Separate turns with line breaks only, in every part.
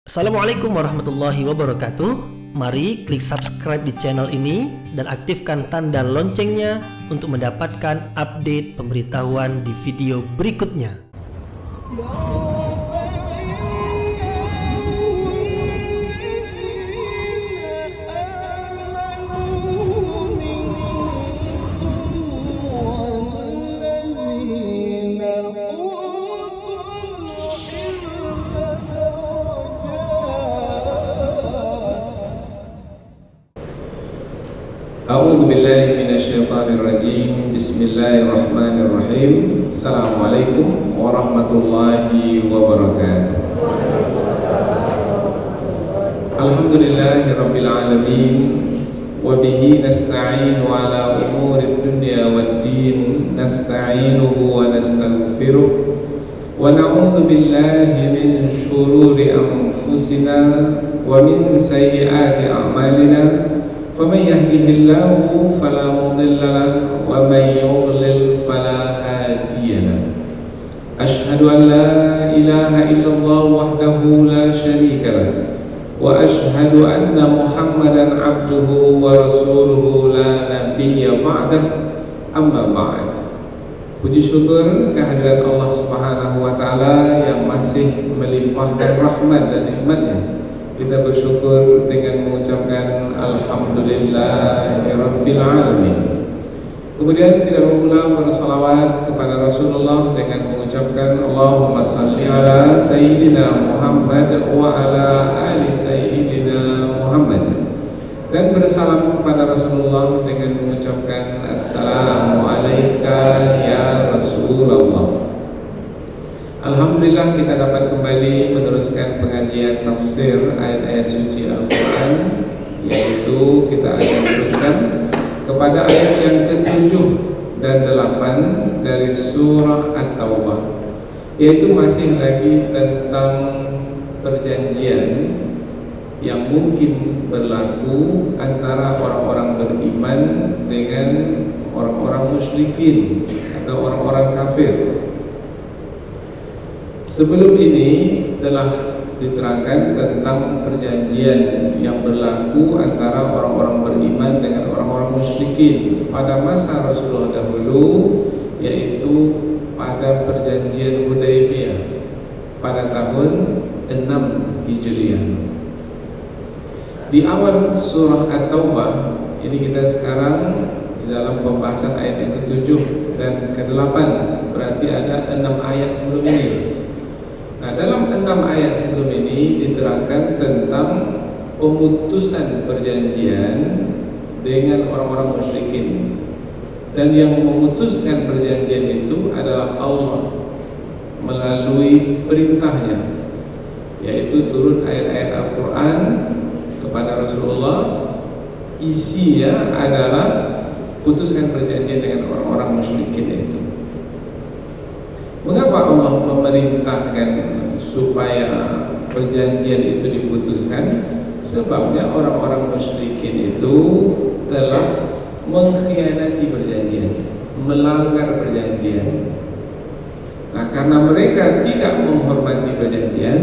Assalamualaikum warahmatullahi wabarakatuh. Mari klik subscribe di channel ini dan aktifkan tanda loncengnya untuk mendapatkan update pemberitahuan di video berikutnya.
A'udzu billahi minasyaitonir rajim. Bismillahirrahmanirrahim. Assalamualaikum warahmatullahi wabarakatuh. Alhamdulillahirabbil alamin wa bihi nasta'inu ala umurid dunya waddin. Nasta'inuhu wa nastaghfiruh wa na'udzu billahi min shururi anfusina wa min sayyiati a'malina. فمن يهده الله فلا مضل له ومن يضلل فلا هادي له. أشهد أن لا إله إلا الله وحده لا شريك له وأشهد أن محمدا عبده ورسوله لا نبي بعده. أما بعد. Puji syukur kehadirat Allah Subhanahu wa taala yang masih melimpahkan rahmat dan nikmat-Nya. Kita bersyukur dengan mengucapkan Alhamdulillahirabbil alamin. Kemudian tidak mengulang bersalawat kepada Rasulullah dengan mengucapkan Allahumma salli ala Sayyidina Muhammad wa ala ali Sayyidina Muhammad, dan bersalam kepada Rasulullah dengan mengucapkan Assalamu alayka ya Rasulullah. Alhamdulillah kita dapat kembali meneruskan pengajian tafsir ayat-ayat suci Al-Quran, yaitu kita akan teruskan kepada ayat yang ke-7 dan 8 dari surah At-Taubah, yaitu masih lagi tentang perjanjian yang mungkin berlaku antara orang-orang beriman dengan orang-orang musyrikin atau orang-orang kafir. Sebelum ini telah diterangkan tentang perjanjian yang berlaku antara orang-orang beriman dengan orang-orang musyrikin pada masa Rasulullah dahulu, yaitu pada perjanjian Hudaybiyah pada tahun 6 Hijriah. Di awal surah At-Taubah ini kita sekarang di dalam pembahasan ayat yang ke-7 dan ke-8, berarti ada 6 ayat sebelum ini. Nah, dalam 6 ayat sebelum ini diterangkan tentang pemutusan perjanjian dengan orang-orang musyrikin, dan yang memutuskan perjanjian itu adalah Allah melalui perintahnya, yaitu turun ayat-ayat Al-Quran kepada Rasulullah. Isinya adalah putuskan perjanjian dengan orang-orang musyrikin itu. Mengapa Allah memerintahkan supaya perjanjian itu diputuskan? Sebabnya orang-orang musyrikin itu telah mengkhianati perjanjian, melanggar perjanjian. Nah, karena mereka tidak menghormati perjanjian,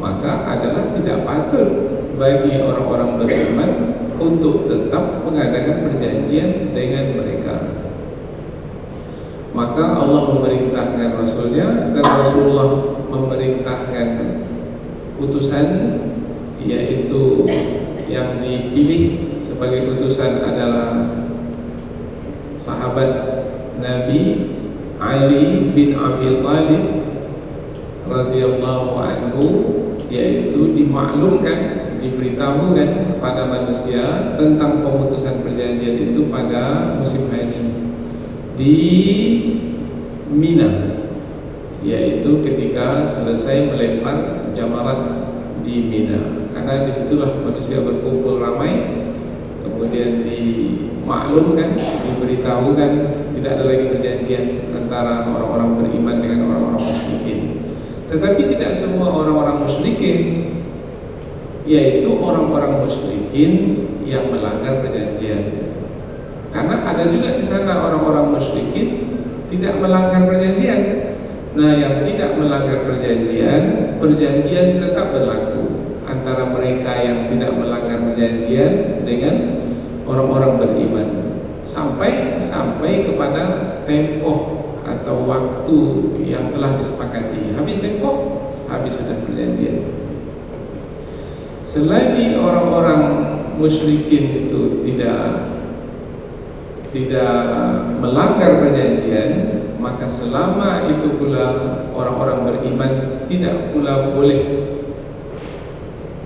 maka adalah tidak patut bagi orang-orang beriman untuk tetap mengadakan perjanjian dengan mereka. Maka Allah memerintahkan Rasulnya, dan Rasulullah memerintahkan utusan, yaitu yang dipilih sebagai utusan adalah sahabat Nabi Ali bin Abi Thalib radhiyallahu anhu, yaitu dimaklumkan, diberitahukan kepada manusia tentang pemutusan perjanjian itu pada musim haji di Mina, yaitu ketika selesai melempar jamarat di Mina, karena disitulah manusia berkumpul ramai. Kemudian dimaklumkan, diberitahukan tidak ada lagi perjanjian antara orang-orang beriman dengan orang-orang musyrikin. Tetapi tidak semua orang-orang musyrikin, yaitu orang-orang musyrikin yang melanggar perjanjian. Karena ada juga di sana orang-orang musyrikin tidak melanggar perjanjian. Nah, yang tidak melanggar perjanjian, perjanjian tetap berlaku yang tidak melanggar perjanjian dengan orang-orang beriman sampai kepada tempoh atau waktu yang telah disepakati. Habis tempoh, habis sudah perjanjian. Selagi orang-orang musyrikin itu tidak melanggar perjanjian, maka selama itu pula orang-orang beriman tidak pula boleh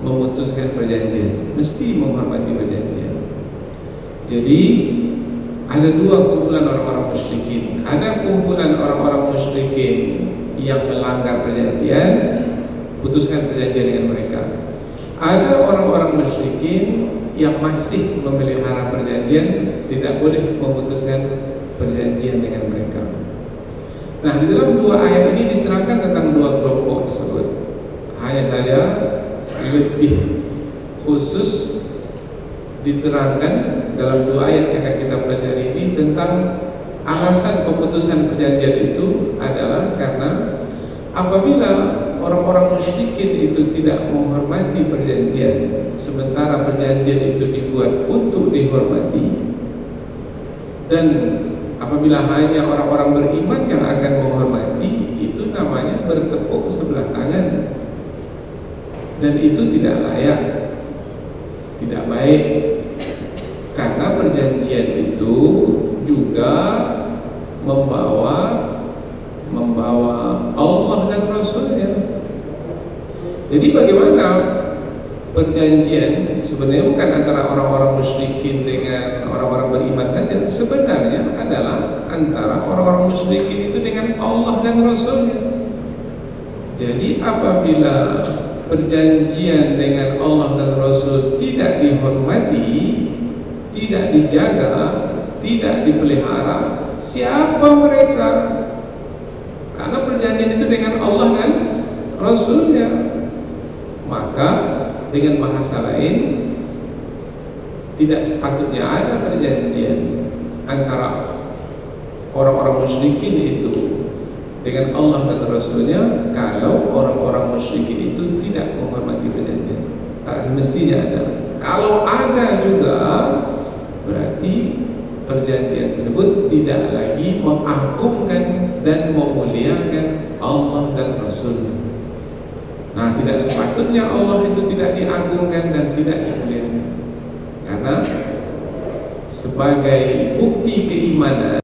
memutuskan perjanjian, mesti menghormati perjanjian. Jadi ada dua kumpulan orang-orang musyrikin. Ada kumpulan orang-orang musyrikin yang melanggar perjanjian, putuskan perjanjian dengan mereka. Ada orang-orang musyrikin yang masih memelihara perjanjian, tidak boleh memutuskan perjanjian dengan mereka. Nah, di dalam dua ayat ini diterangkan tentang dua kelompok tersebut. Hanya saja lebih khusus diterangkan dalam dua ayat yang akan kita pelajari ini tentang alasan pemutusan perjanjian itu adalah karena apabila orang-orang musyrikin itu tidak menghormati perjanjian, sementara perjanjian itu dibuat untuk dihormati, dan apabila hanya orang-orang beriman yang akan menghormati, itu namanya bertepuk sebelah tangan, dan itu tidak layak, tidak baik, karena perjanjian itu juga membawa Allah dan Rasulnya. Jadi bagaimana perjanjian sebenarnya bukan antara orang-orang musyrikin dengan orang-orang beriman saja, sebenarnya adalah antara orang-orang musyrikin itu dengan Allah dan Rasulnya. Jadi apabila perjanjian dengan Allah dan Rasul tidak dihormati, tidak dijaga, tidak dipelihara, siapa mereka? Karena perjanjian itu dengan Allah dan Rasulnya. Maka dengan bahasa lain, tidak sepatutnya ada perjanjian antara orang-orang musyrikin itu dengan Allah dan Rasulnya kalau orang-orang musyrikin itu tidak menghormati perjanjian. Tak semestinya ada. Kalau ada juga, berarti perjanjian tersebut tidak lagi mengagungkan dan memuliakan Allah dan Rasulnya. Nah, tidak sepatutnya Allah itu tidak diagungkan dan tidak dimuliakan, karena sebagai bukti keimanan,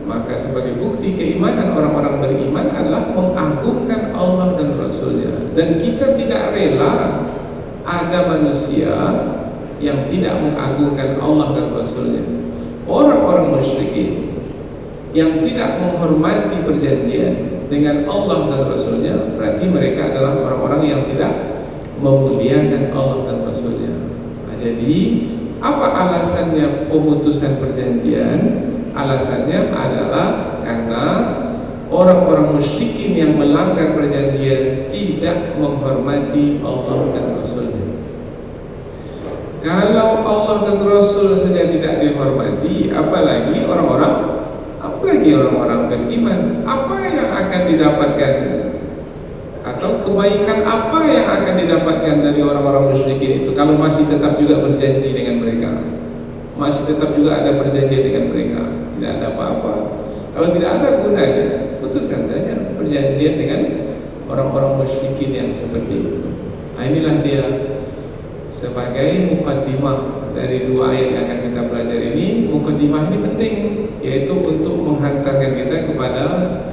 maka sebagai bukti keimanan orang-orang beriman adalah mengagungkan Allah dan Rasulnya. Dan kita tidak rela ada manusia yang tidak mengagungkan Allah dan Rasulnya. Orang-orang musyrikin yang tidak menghormati perjanjian dengan Allah dan Rasulnya, berarti mereka adalah orang-orang yang tidak memuliakan Allah dan Rasulnya. Nah, jadi apa alasannya pemutusan perjanjian? Alasannya adalah karena orang-orang musyrikin yang melanggar perjanjian tidak menghormati Allah dan Rasulnya. Kalau Allah dan Rasul saja tidak dihormati, apalagi orang-orang beriman. Apa yang akan didapatkan, atau kebaikan apa yang akan didapatkan dari orang-orang musyrikin itu kalau masih tetap juga berjanji dengan mereka, masih tetap juga ada perjanjian dengan mereka? Tidak ada apa-apa. Kalau tidak ada gunanya, putuskan saja perjanjian dengan orang-orang musyrikin yang seperti itu. Nah, inilah dia sebagai mukaddimah dari dua ayat yang akan kita pelajari ini. Mukaddimah ini penting, yaitu untuk menghantarkan kita kepada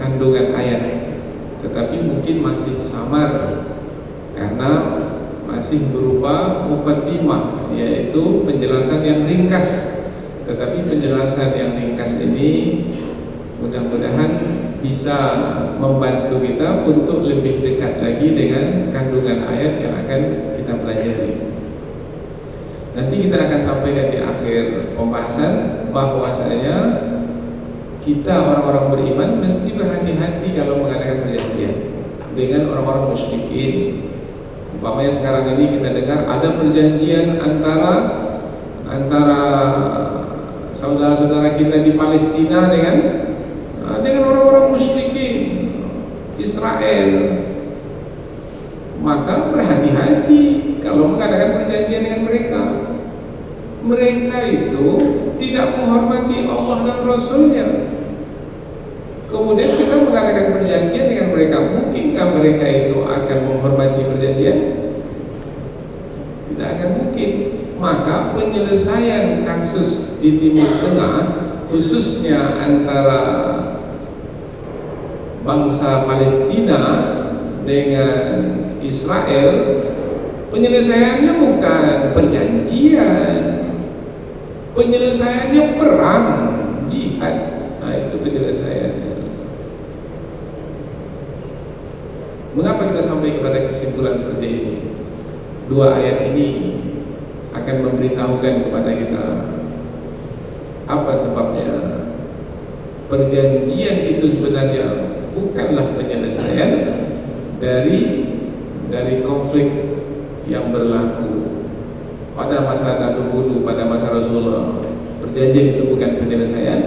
kandungan ayat, tetapi mungkin masih samar karena masih berupa mukaddimah, yaitu penjelasan yang ringkas. Tetapi penjelasan yang ringkas ini mudah-mudahan bisa membantu kita untuk lebih dekat lagi dengan kandungan ayat yang akan kita pelajari. Nanti kita akan sampaikan di akhir pembahasan bahwasanya kita orang-orang beriman mesti berhati-hati kalau mengadakan perjanjian dengan orang-orang musyrikin. Umpamanya sekarang ini kita dengar ada perjanjian antara saudara-saudara kita di Palestina dengan orang-orang musyrikin Israel. Maka berhati-hati kalau mengadakan perjanjian mereka itu tidak menghormati Allah dan Rasulnya. Kemudian kita mengadakan perjanjian dengan mereka, mungkinkah mereka itu akan menghormati perjanjian? Tidak akan mungkin. Maka penyelesaian kasus di Timur Tengah, khususnya antara bangsa Palestina dengan Israel, penyelesaiannya bukan perjanjian, penyelesaiannya perang, jihad. Nah, itu penyelesaiannya. Mengapa kita sampai kepada kesimpulan seperti ini? Dua ayat ini akan memberitahukan kepada kita apa sebabnya perjanjian itu sebenarnya bukanlah penyelesaian dari konflik yang berlaku pada masa dahulu, pada masa Rasulullah. Perjanjian itu bukan penyelesaian,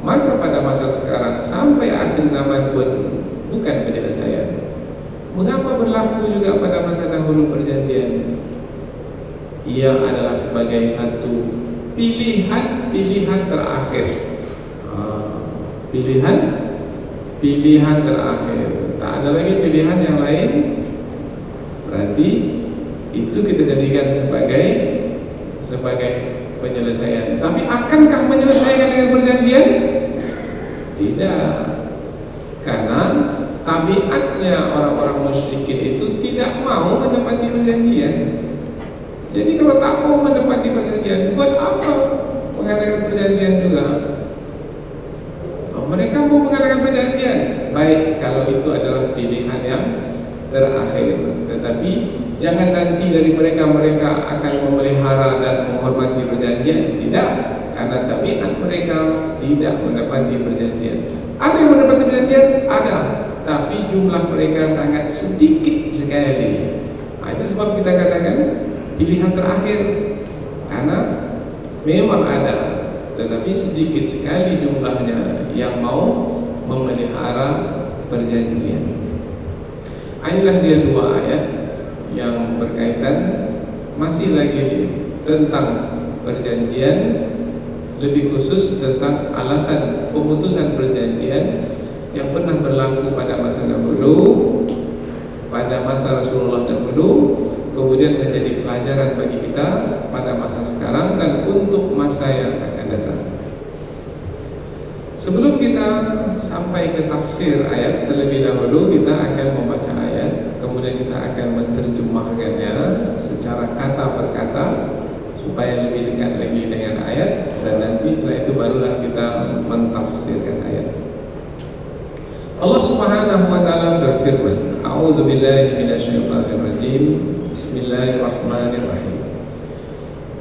maka pada masa sekarang sampai akhir zaman pun bukan penyelesaian. Mengapa berlaku juga pada masa dahulu perjanjian? Ia adalah sebagai satu pilihan terakhir. Pilihan terakhir. Tak ada lagi pilihan yang lain. Berarti itu kita jadikan sebagai penyelesaian. Tapi akankah menyelesaikan dengan perjanjian? Tidak. Karena tabiatnya orang-orang musyrikin itu tidak mau menepati perjanjian. Jadi kalau tak mau menepati perjanjian, buat apa mengadakan perjanjian juga? Mereka mau mengadakan perjanjian, baik kalau itu adalah pilihan yang terakhir. Tetapi jangan nanti dari mereka akan memelihara dan menghormati perjanjian. Tidak, karena tabiat mereka tidak menepati perjanjian. Ada yang menepati perjanjian? Ada, tapi jumlah mereka sangat sedikit sekali. Nah, itu sebab kita katakan pilihan terakhir, karena memang ada, tetapi sedikit sekali jumlahnya yang mau memelihara perjanjian. Inilah dia dua ayat yang berkaitan masih lagi tentang perjanjian, lebih khusus tentang alasan pemutusan perjanjian yang pernah berlaku pada masa dahulu, pada masa Rasulullah dahulu, kemudian menjadi pelajaran bagi kita pada masa sekarang dan untuk masa yang akan datang. Sebelum kita sampai ke tafsir ayat, terlebih dahulu kita akan membaca ayat, kemudian kita akan menerjemahkannya secara kata per kata supaya lebih dekat lagi dengan ayat, dan nanti setelah itu barulah kita mentafsirkan ayat. Allah Subhanahu wa taala berfirman, A'udzu billahi minasyaitonir rajim. Bismillahirrahmanirrahim.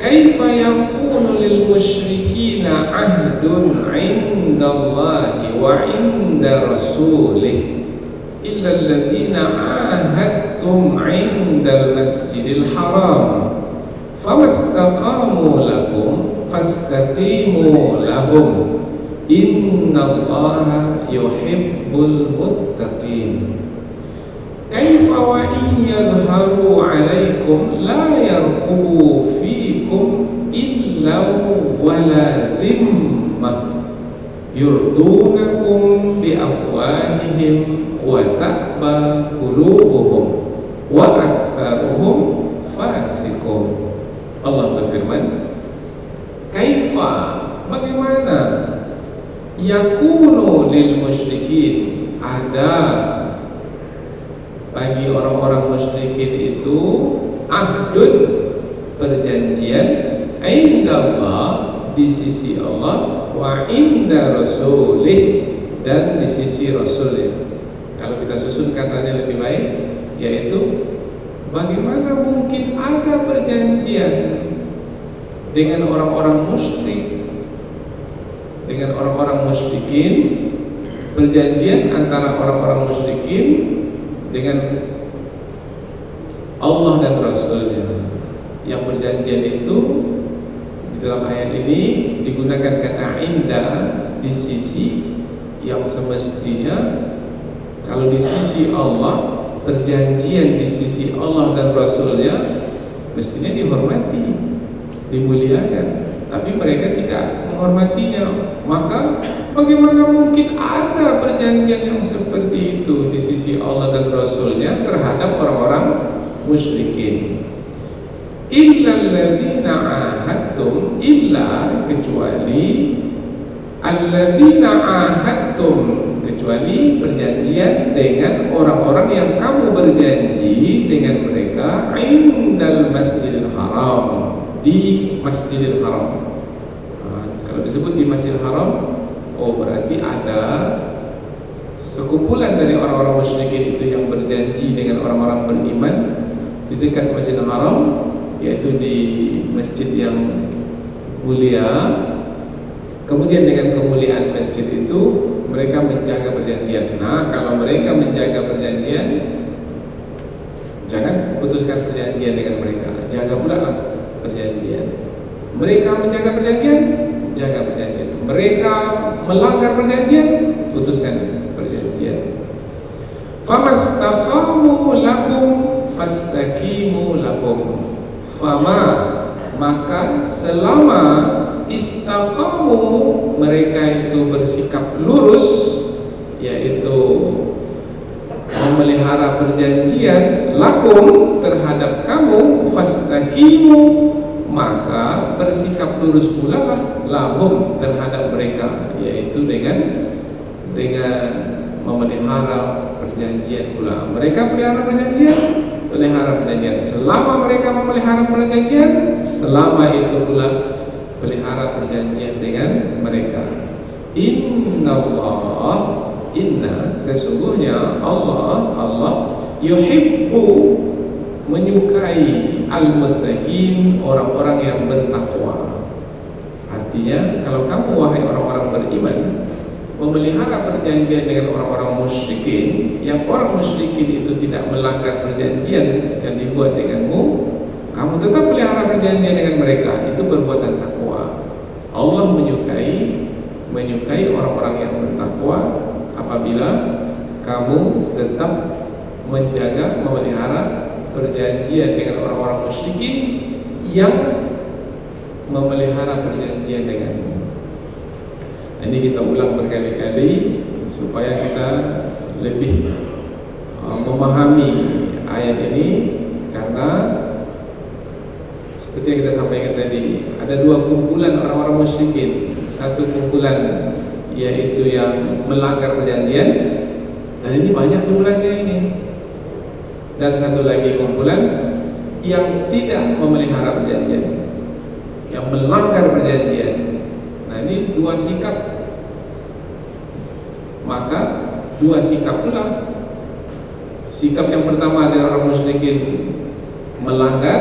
Kaifa yakunu lil musyrikina ahdun 'indallahi wa 'inda rasulih illa alladziina 'ahadtum 'indal masjidil haram famastaqamu lakum fastaqimu lahum innallaha yuhibbul muttaqin. Kaifa wa in yadhharu 'alaikum la yarqubu fiikum illa wala dhimmah yurdunakum bi afwahihim wa ta'ba qulubuhum wa aktsaruhum fasiqun. Allah berfirman, kaifa, bagaimana, yakunu lil musyrikin, ada bagi orang-orang musyrikin itu ahdun, perjanjian, indallah, di sisi Allah, wa inda rasulih, dan di sisi rasulnya. Kalau kita susun katanya lebih baik, yaitu bagaimana mungkin ada perjanjian dengan orang-orang musyrik, dengan orang-orang musyrikin, perjanjian antara orang-orang musyrikin dengan Allah dan Rasulnya. Yang perjanjian itu di dalam ayat ini digunakan kata inda, di sisi, yang semestinya kalau di sisi Allah, perjanjian di sisi Allah dan Rasulnya mestinya dihormati. dimuliakan, tapi mereka tidak menghormatinya. Maka bagaimana mungkin ada perjanjian yang seperti itu di sisi Allah dan Rasulnya terhadap orang-orang musyrikin? Illalladzina ahadtum, illa kecuali alladzina ahadtum, kecuali perjanjian dengan orang-orang yang kamu berjanji dengan mereka indal masjidil haram, di Masjidil Haram. Kalau disebut di Masjidil Haram, oh berarti ada sekumpulan dari orang-orang musyrikin itu yang berjanji dengan orang-orang beriman di dekat Masjidil Haram, yaitu di masjid yang mulia. Kemudian dengan kemuliaan masjid itu mereka menjaga perjanjian. Nah, kalau mereka menjaga perjanjian, jangan putuskan perjanjian dengan mereka, jaga pula lah perjanjian. Mereka menjaga perjanjian, jaga perjanjian. Mereka melanggar perjanjian, putuskan perjanjian. Famastaqamu lakum fastaqimu lakum. Fama, maka selama istaqamu, mereka itu bersikap lurus, yaitu memelihara perjanjian, lakum, terhadap kamu, fastaqimu, maka bersikap lurus pula lah lahum, terhadap mereka, yaitu dengan memelihara perjanjian pula. Mereka pelihara perjanjian, pelihara perjanjian. Selama mereka memelihara perjanjian, selama itu pula pelihara perjanjian dengan mereka. Inna, sesungguhnya Allah yuhibbu, menyukai al-muttaqin, orang-orang yang bertakwa. Artinya, kalau kamu wahai orang-orang beriman memelihara perjanjian dengan orang-orang musyrikin, yang orang musyrikin itu tidak melanggar perjanjian yang dibuat denganmu, kamu tetap pelihara perjanjian dengan mereka, itu perbuatan takwa. Allah menyukai orang-orang yang bertakwa apabila kamu tetap menjaga, memelihara perjanjian dengan orang-orang musyrikin yang memelihara perjanjian denganmu. Ini kita ulang berkali-kali supaya kita lebih memahami ayat ini, karena seperti yang kita sampaikan tadi, ada dua kumpulan orang-orang musyrikin. Satu kumpulan yaitu yang melanggar perjanjian, dan ini banyak kumpulannya ini. Dan satu lagi kumpulan yang tidak memelihara perjanjian, yang melanggar perjanjian. Nah, ini dua sikap. Maka dua sikap pula. Sikap yang pertama dari orang musyrikin melanggar,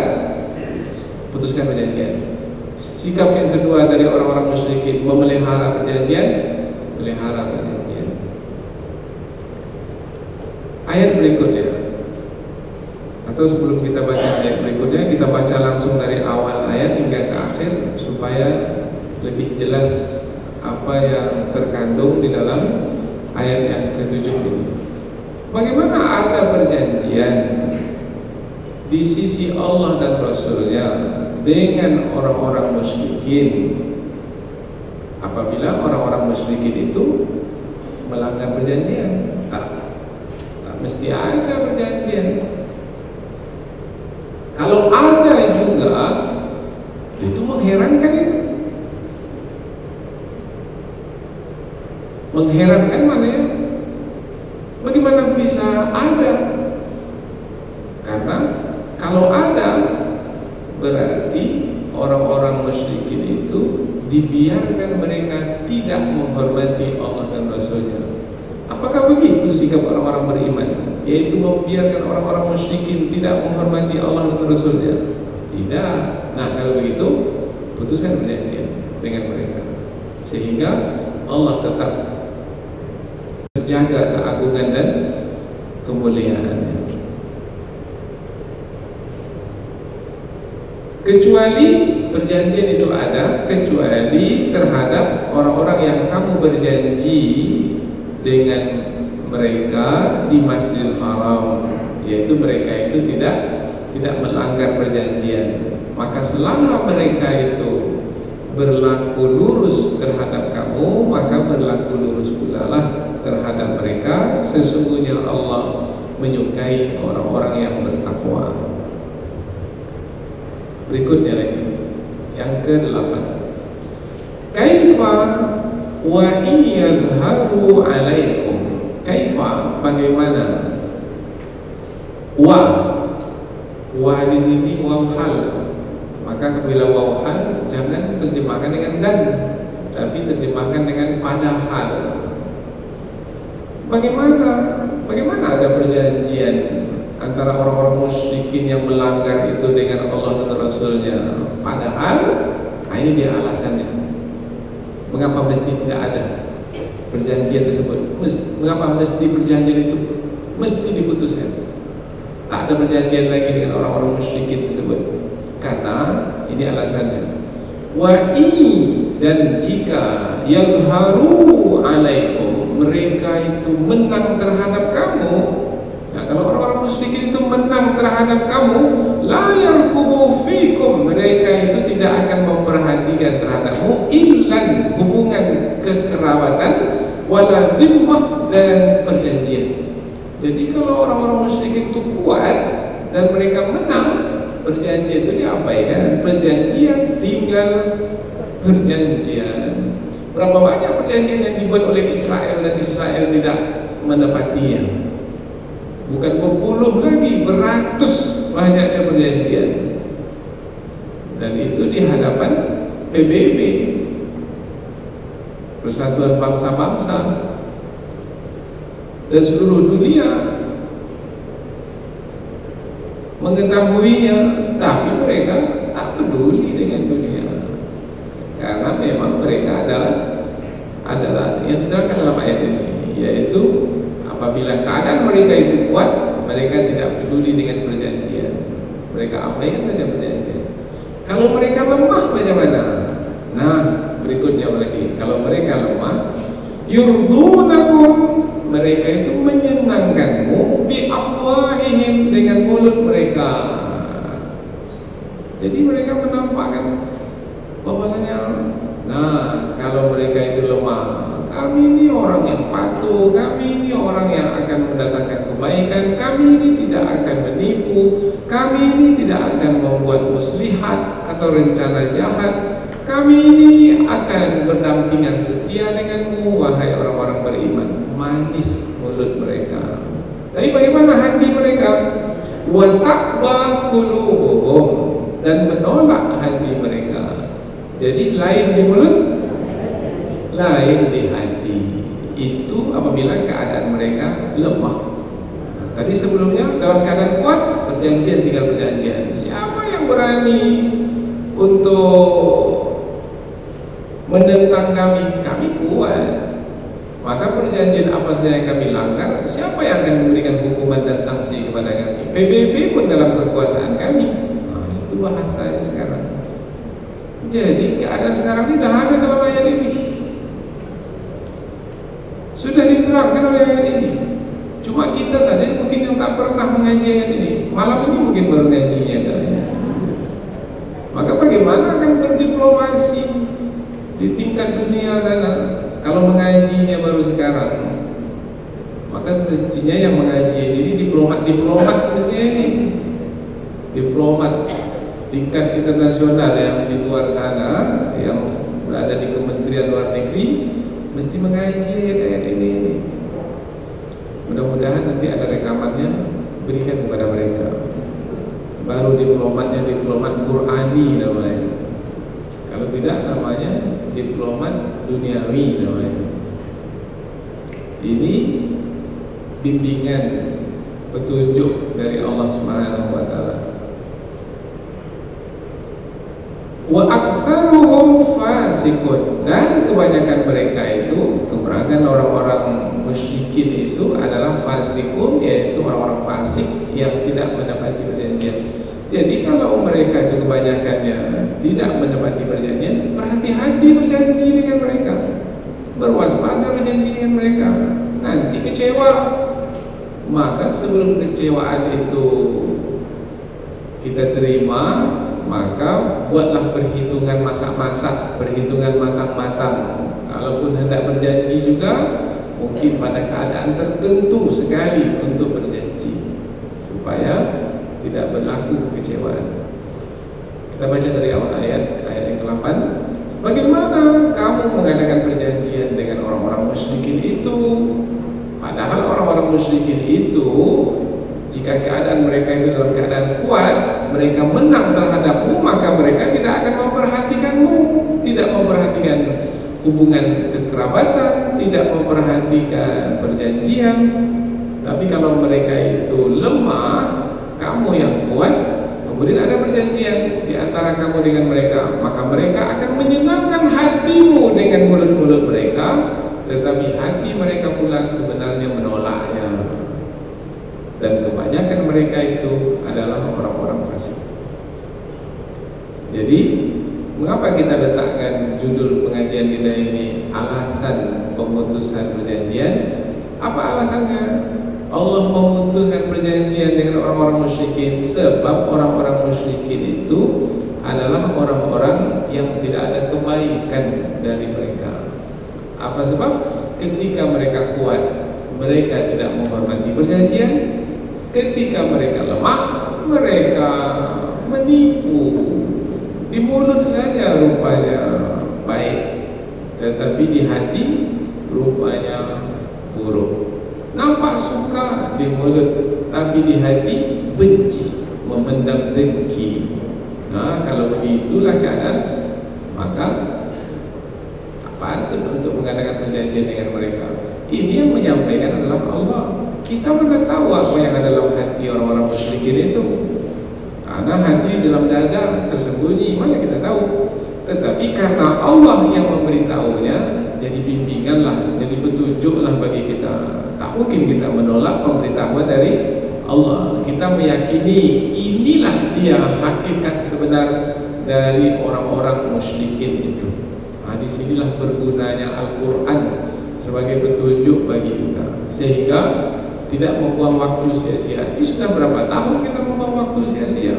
putuskan perjanjian. Sikap yang kedua dari orang-orang musyrikin memelihara perjanjian, pelihara perjanjian. Ayat berikutnya, atau sebelum kita baca ayat berikutnya, kita baca langsung dari awal ayat hingga ke akhir supaya lebih jelas apa yang terkandung di dalam ayat yang ke-70. Bagaimana ada perjanjian di sisi Allah dan Rasulnya dengan orang-orang musyrikin apabila orang-orang musyrikin itu melanggar perjanjian? Tak mesti ada perjanjian. Kalau ada juga, itu mengherankan itu. Mengherankan mana ya? Bagaimana bisa ada? Karena kalau ada, berarti orang-orang musyrikin itu dibiarkan mereka tidak menghormati Allah dan Rasulnya. Apakah begitu sikap orang-orang beriman? Yaitu membiarkan orang-orang musyrikin tidak menghormati Allah dan Rasulnya? Tidak. Nah, kalau begitu, putuskan perjanjian dengan mereka, sehingga Allah tetap terjaga keagungan dan kemuliaannya. Kecuali perjanjian itu ada, kecuali terhadap orang-orang yang kamu berjanji dengan mereka di Masjidil Haram, yaitu mereka itu tidak tidak melanggar perjanjian, maka selama mereka itu berlaku lurus terhadap kamu, maka berlaku lurus pula lah terhadap mereka. Sesungguhnya Allah menyukai orang-orang yang bertakwa. Berikutnya lagi, yang ke-8. Kaifa wa iyadharu alaikum. Kaifa, bagaimana? Wa di sini waw hal. Maka apabila waw hal jangan terjemahkan dengan dan, tapi terjemahkan dengan padahal. Bagaimana ada perjanjian antara orang-orang musyrikin yang melanggar itu dengan Allah dan Rasulnya? Padahal, ini dia alasannya. Mengapa mesti tidak ada perjanjian tersebut? Mengapa mesti perjanjian itu mesti diputuskan? Tak ada perjanjian lagi dengan orang-orang musyrikin tersebut. Karena ini alasannya. Dan jika yadharu alaikum, mereka itu menang terhadap kamu. Nah, kalau orang-orang musyrikin itu menang terhadap kamu, la yarkubu fikum, mereka itu tidak akan memperhatikan terhadapmu illan, hubungan kekerabatan, wala dhimmah, dan perjanjian. Jadi kalau orang-orang musyrikin itu kuat dan mereka menang, perjanjian itu diabaikan. Perjanjian tinggal perjanjian. Berapa banyak perjanjian yang dibuat oleh Israel dan Israel tidak menepatinya? Bukan berpuluh lagi, beratus banyaknya perjanjian. Dan itu di hadapan PBB, Persatuan Bangsa-Bangsa, dan seluruh dunia mengetahuinya, tapi mereka tak peduli dengan dunia, karena memang mereka adalah yang diterangkan dalam ayat ini, yaitu apabila keadaan mereka itu kuat, mereka tidak peduli dengan perjanjian, mereka abaikan saja perjanjian. Kalau mereka lemah macam mana? Nah, berikutnya lagi, kalau mereka lemah, yurdunakum, mereka itu menyenangkanmu bi afwahihim, dengan mulut mereka. Jadi mereka menampakkan bahwasanya, nah, kalau mereka itu lemah, kami ini orang yang patuh, kami ini orang yang akan mendatangkan kebaikan, kami ini tidak akan menipu, kami ini tidak akan membuat muslihat atau rencana jahat, kami ini akan berdampingan setia denganmu, wahai orang-orang beriman. Manis mulut mereka, tapi bagaimana hati mereka? Wa taqwa qulubuhum, dan menolak hati mereka. Jadi lain di mulut, lain di hati. Itu apabila keadaan mereka lemah. Tadi sebelumnya dalam keadaan kuat, perjanjian tinggal perjanjian. Siapa yang berani untuk menentang kami? Kami kuat. Maka perjanjian apa saja yang kami langgar, siapa yang akan memberikan hukuman dan sanksi kepada kami? PBB pun dalam kekuasaan kami. Nah, itu bahasanya sekarang. Jadi keadaan sekarang ini dah ada dalam ayat ini, sudah diterangkan oleh ayat ini. Cuma kita saja mungkin yang tak pernah mengaji ayat ini. Malam ini mungkin baru ngajinya katanya. Maka bagaimana akan berdiplomasi di tingkat dunia sana kalau mengajinya baru sekarang? Maka semestinya yang mengaji ini diplomat semestinya ini, diplomat tingkat internasional yang di luar sana, yang berada di Kementerian Luar Negeri, mesti mengaji ayat ini. Mudah-mudahan nanti ada rekamannya, berikan kepada mereka. Baru diplomatnya diplomat Qurani namanya. Kalau tidak, namanya diplomat duniawi namanya. Ini bimbingan, petunjuk dari Allah Subhanahu wa taala. Wa aktsaruhum fasikun, dan kebanyakan mereka itu, kebanyakan orang-orang musyrikin itu adalah fasikun, yaitu orang-orang fasik yang tidak mendapati perjanjian. Jadi kalau mereka itu kebanyakannya tidak mendapati perjanjian, berhati-hati berjanji dengan mereka, berwaspada berjanji dengan mereka, nanti kecewa. Maka sebelum kecewaan itu kita terima, maka buatlah perhitungan masak-masak, perhitungan matang-matang. Kalaupun hendak berjanji juga, mungkin pada keadaan tertentu sekali untuk berjanji, supaya tidak berlaku kekecewaan. Kita baca dari awal ayat yang ke-8. Bagaimana kamu mengadakan perjanjian dengan orang-orang musyrikin itu? Padahal orang-orang musyrikin itu, jika keadaan mereka itu dalam keadaan kuat, mereka menang terhadapmu, maka mereka tidak akan memperhatikanmu, tidak memperhatikan hubungan kekerabatan, tidak memperhatikan perjanjian. Tapi kalau mereka itu lemah, kamu yang kuat, kemudian ada perjanjian di antara kamu dengan mereka, maka mereka akan menyenangkan hatimu dengan mulut-mulut mereka, tetapi hati mereka pula sebenarnya menolaknya. Dan kebanyakan mereka itu adalah orang-orang fasik. Jadi, mengapa kita letakkan judul pengajian kita ini alasan pemutusan perjanjian? Apa alasannya? Allah memutuskan perjanjian dengan orang-orang musyrikin sebab orang-orang musyrikin itu adalah orang-orang yang tidak ada kebaikan dari mereka. Apa sebab? Ketika mereka kuat, mereka tidak menghormati perjanjian. Ketika mereka lemah, mereka menipu. Di mulut saja rupanya baik, tetapi di hati rupanya buruk. Nampak suka di mulut, tapi di hati benci, memendam dengki. Nah, kalau begitulah keadaan, maka tak patut untuk mengadakan perjanjian dengan mereka. Ini yang menyampaikan adalah Allah. Kita mana tahu apa yang ada dalam hati orang-orang musyrikin itu? Karena hati dalam dada tersembunyi, mana kita tahu. Tetapi karena Allah yang memberitahunya, jadi bimbinganlah, jadi petunjuklah bagi kita. Tak mungkin kita menolak pemberitahuan dari Allah. Kita meyakini inilah dia hakikat sebenar dari orang-orang musyrikin itu. Nah, disinilah bergunanya Al-Quran sebagai petunjuk bagi kita, sehingga tidak membuang waktu sia-sia. Ini sudah berapa tahun kita membuang waktu sia-sia?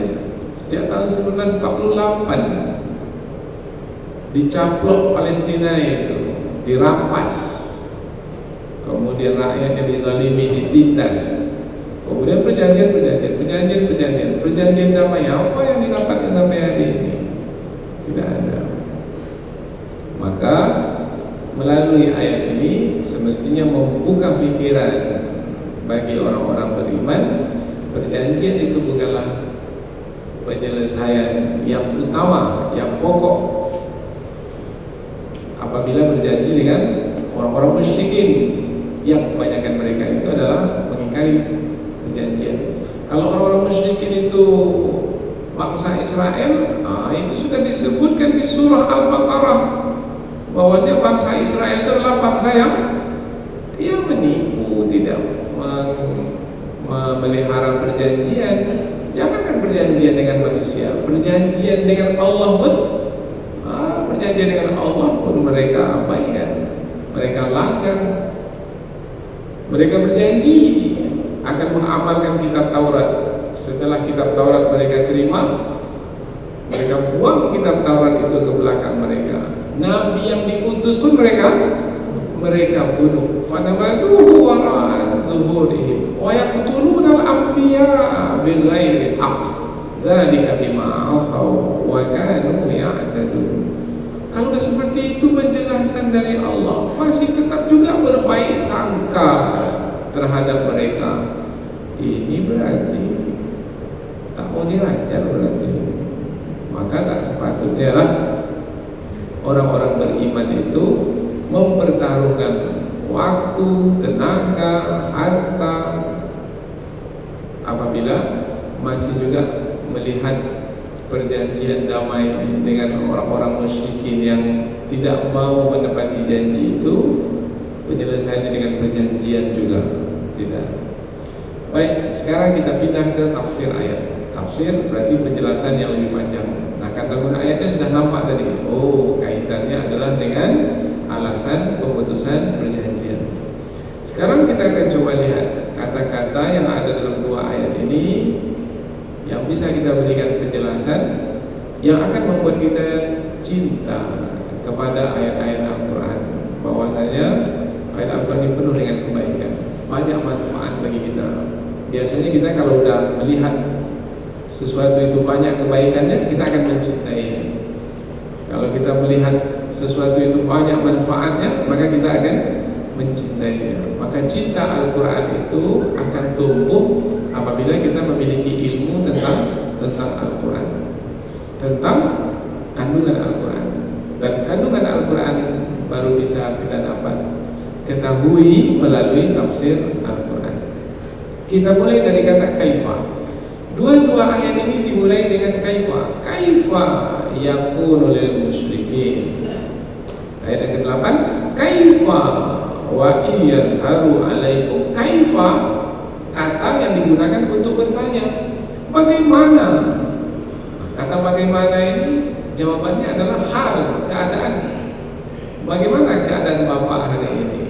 Sejak tahun 1948 dicaplok Palestina itu, dirampas, kemudian rakyatnya dizalimi, ditindas, kemudian perjanjian damai apa yang didapatkan sampai hari ini? Tidak ada. Maka melalui ayat ini semestinya membuka pikiran bagi orang-orang beriman. Perjanjian itu bukanlah penyelesaian yang utama, yang pokok. Apabila berjanji dengan orang-orang musyrikin, yang kebanyakan mereka itu adalah mengingkari perjanjian. Kalau orang-orang musyrikin itu bangsa Israel, itu sudah disebutkan di surah Al-Baqarah, bahwasanya bangsa Israel itu adalah bangsa yang menipu, tidak memelihara perjanjian. Jangankan perjanjian dengan manusia, perjanjian dengan Allah pun, perjanjian dengan Allah pun mereka abaikan, mereka langgar. Mereka berjanji akan mengamalkan kitab Taurat. Setelah kitab Taurat mereka terima, mereka buang kitab Taurat itu ke belakang mereka. Nabi yang diutus pun mereka bunuh. Fanabadhuhu wara'a zuhurihim wa yaqtuluna al-anbiya bighairi haqq. Dzalika bima 'asaw wa kanu ya'tadun. Kalau sudah seperti itu penjelasan dari Allah, masih tetap juga berbaik sangka terhadap mereka. Ini berarti tak mau dirancang berarti. Maka tak sepatutnya lah orang-orang beriman itu mempertaruhkan waktu, tenaga, harta apabila masih juga melihat perjanjian damai dengan orang-orang musyrikin yang tidak mau menepati janji itu, penyelesaiannya dengan perjanjian juga tidak. Baik, sekarang kita pindah ke tafsir ayat. Tafsir berarti penjelasan yang lebih panjang. Nah, kata guna ayatnya sudah nampak tadi. Oh, kaitannya adalah dengan alasan pemutusan perjanjian. Sekarang kita akan coba lihat kata-kata yang ada dalam dua ayat ini yang bisa kita berikan yang akan membuat kita cinta kepada ayat-ayat Al-Quran. Bahwasanya ayat Al-Quran ini penuh dengan kebaikan, banyak manfaat bagi kita. Biasanya kita kalau sudah melihat sesuatu itu banyak kebaikannya, kita akan mencintainya. Kalau kita melihat sesuatu itu banyak manfaatnya, maka kita akan mencintainya. Maka cinta Al-Quran itu akan tumbuh apabila kita memiliki ilmu tentang Al-Quran, tentang kandungan Al-Quran. Dan kandungan Al-Quran baru bisa kita dapat ketahui melalui tafsir Al-Quran. Kita mulai dari kata kaifa. Dua-dua ayat ini dimulai dengan kaifa. Kaifa yakunu lil musyrikin. Ayat yang ke-8, kaifa wa iyadharu alaikum. Kaifa kata yang digunakan untuk bertanya, bagaimana? Kata bagaimana ini jawabannya adalah hal, keadaan. Bagaimana keadaan Bapak hari ini?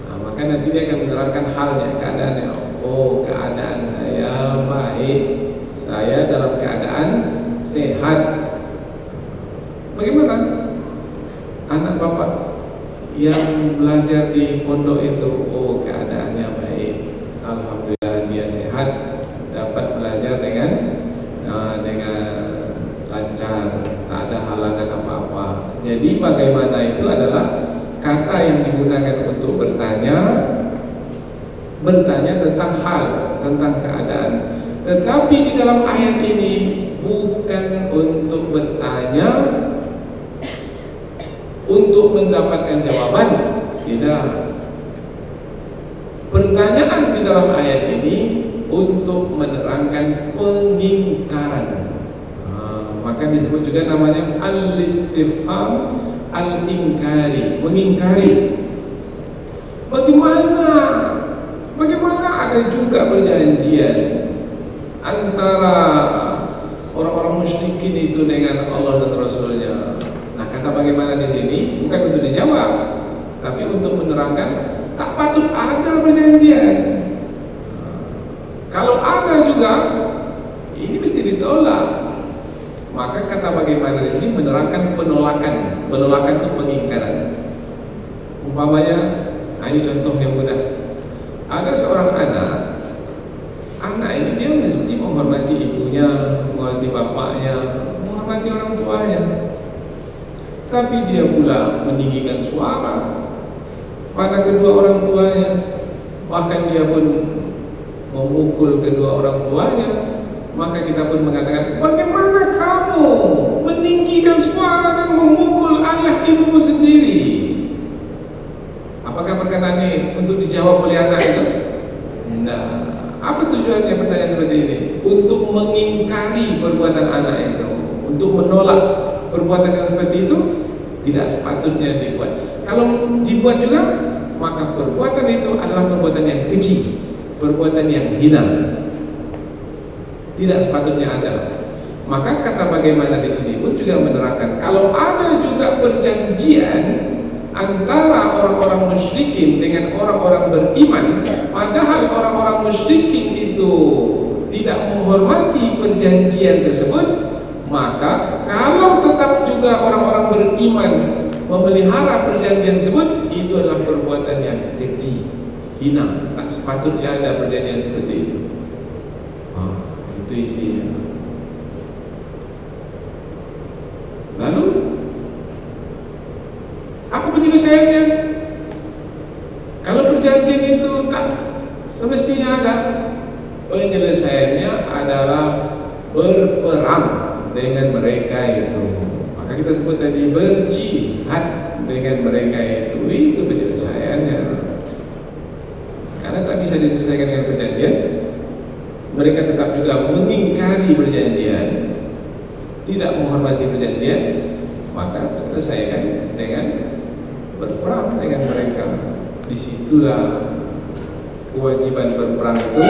Maka nanti dia akan menerangkan halnya, keadaannya. Oh, keadaan saya baik, saya dalam keadaan sehat. Bagaimana anak Bapak yang belajar di pondok itu? Oh, keadaannya baik, alhamdulillah dia sehat, dapat belajar dengan lancar, tak ada halangan apa-apa. Jadi bagaimana itu adalah kata yang digunakan untuk bertanya tentang hal, tentang keadaan. Tetapi di dalam ayat ini bukan untuk bertanya untuk mendapatkan jawaban, tidak. Pertanyaan di dalam ayat ini untuk menerangkan pengingkaran. Maka disebut juga namanya al-istifham al-ingkari, mengingkari. Bagaimana ada juga perjanjian antara orang-orang musyrikin itu dengan Allah dan Rasulnya. Nah, kata bagaimana di sini bukan untuk dijawab, tapi untuk menerangkan tak patut ada perjanjian. Kalau ada juga, ini mesti ditolak. Maka kata bagaimana di sini menerangkan penolakan. Penolakan itu pengingkaran. Umpamanya, ini contoh yang mudah. Ada seorang anak ini dia mesti menghormati ibunya, menghormati bapaknya, menghormati orang tuanya. Tapi dia pula meninggikan suara pada kedua orang tuanya. Bahkan dia pun memukul kedua orang tuanya. Maka kita pun mengatakan, bagaimana kamu meninggikan suara dan memukul ayah ibumu sendiri? Apakah perkataan ini untuk dijawab oleh anak itu? Nah, apa tujuannya pertanyaan seperti ini? Untuk mengingkari perbuatan anak itu, untuk menolak perbuatan yang seperti itu, tidak sepatutnya dibuat. Kalau dibuat juga, maka perbuatan itu adalah perbuatan yang keji, perbuatan yang hina. Tidak sepatutnya ada. Maka kata bagaimana di sini pun juga menerangkan kalau ada juga perjanjian antara orang-orang musyrikin dengan orang-orang beriman, padahal orang-orang musyrikin itu tidak menghormati perjanjian tersebut, maka kalau tetap juga orang-orang beriman memelihara perjanjian tersebut, itu adalah perbuatan yang keji, hina. Tak sepatutnya ada perjanjian seperti itu. Itu isinya. Lalu apa penyelesaiannya? Kalau perjanjian itu tak semestinya ada, penyelesaiannya adalah berperang dengan mereka itu. Maka kita sebut tadi berjihad dengan mereka itu penyelesaiannya. Karena tak bisa diselesaikan dengan perjanjian, mereka tetap juga mengingkari perjanjian, tidak menghormati perjanjian, maka selesaikan dengan berperang dengan mereka. Disitulah kewajiban berperang itu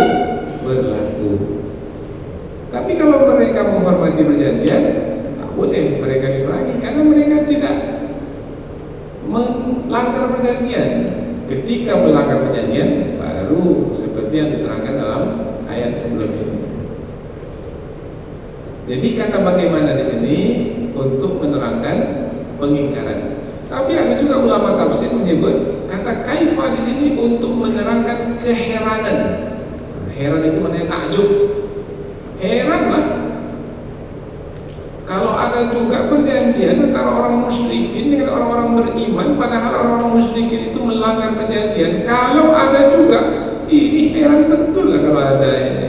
berlaku. Tapi kalau mereka menghormati perjanjian, tak boleh mereka diperangi, karena mereka tidak melanggar perjanjian. Ketika melanggar perjanjian, baru seperti yang diterangkan dalam ayat sebelum ini. Jadi kata bagaimana di sini pengingkaran. Tapi ada juga ulama tafsir menyebut kata kaifa di sini untuk menerangkan keheranan. Heran itu maknanya takjub. Heranlah kalau ada juga perjanjian antara orang musyrikin dengan orang-orang beriman, padahal orang-orang musyrikin itu melanggar perjanjian. Kalau ada juga, ini heran betul lah kalau ada ini.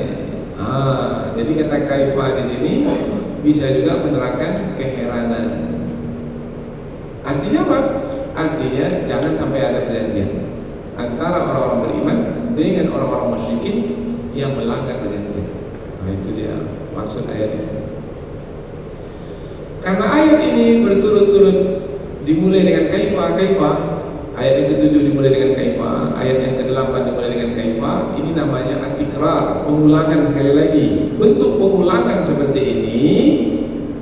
Jadi kata kaifa di sini bisa juga menerangkan keheranan. Artinya apa? Artinya jangan sampai ada perjanjian antara orang-orang beriman dengan orang-orang musyrikin yang melanggar perjanjian. Nah, itu dia maksud ayat ini. Karena ayat ini berturut-turut dimulai dengan kaifa, ayat yang ke-7 dimulai dengan kaifa, ayat yang ke-8 dimulai dengan kaifa. Ini namanya at-tikrar, pengulangan sekali lagi. Bentuk pengulangan seperti ini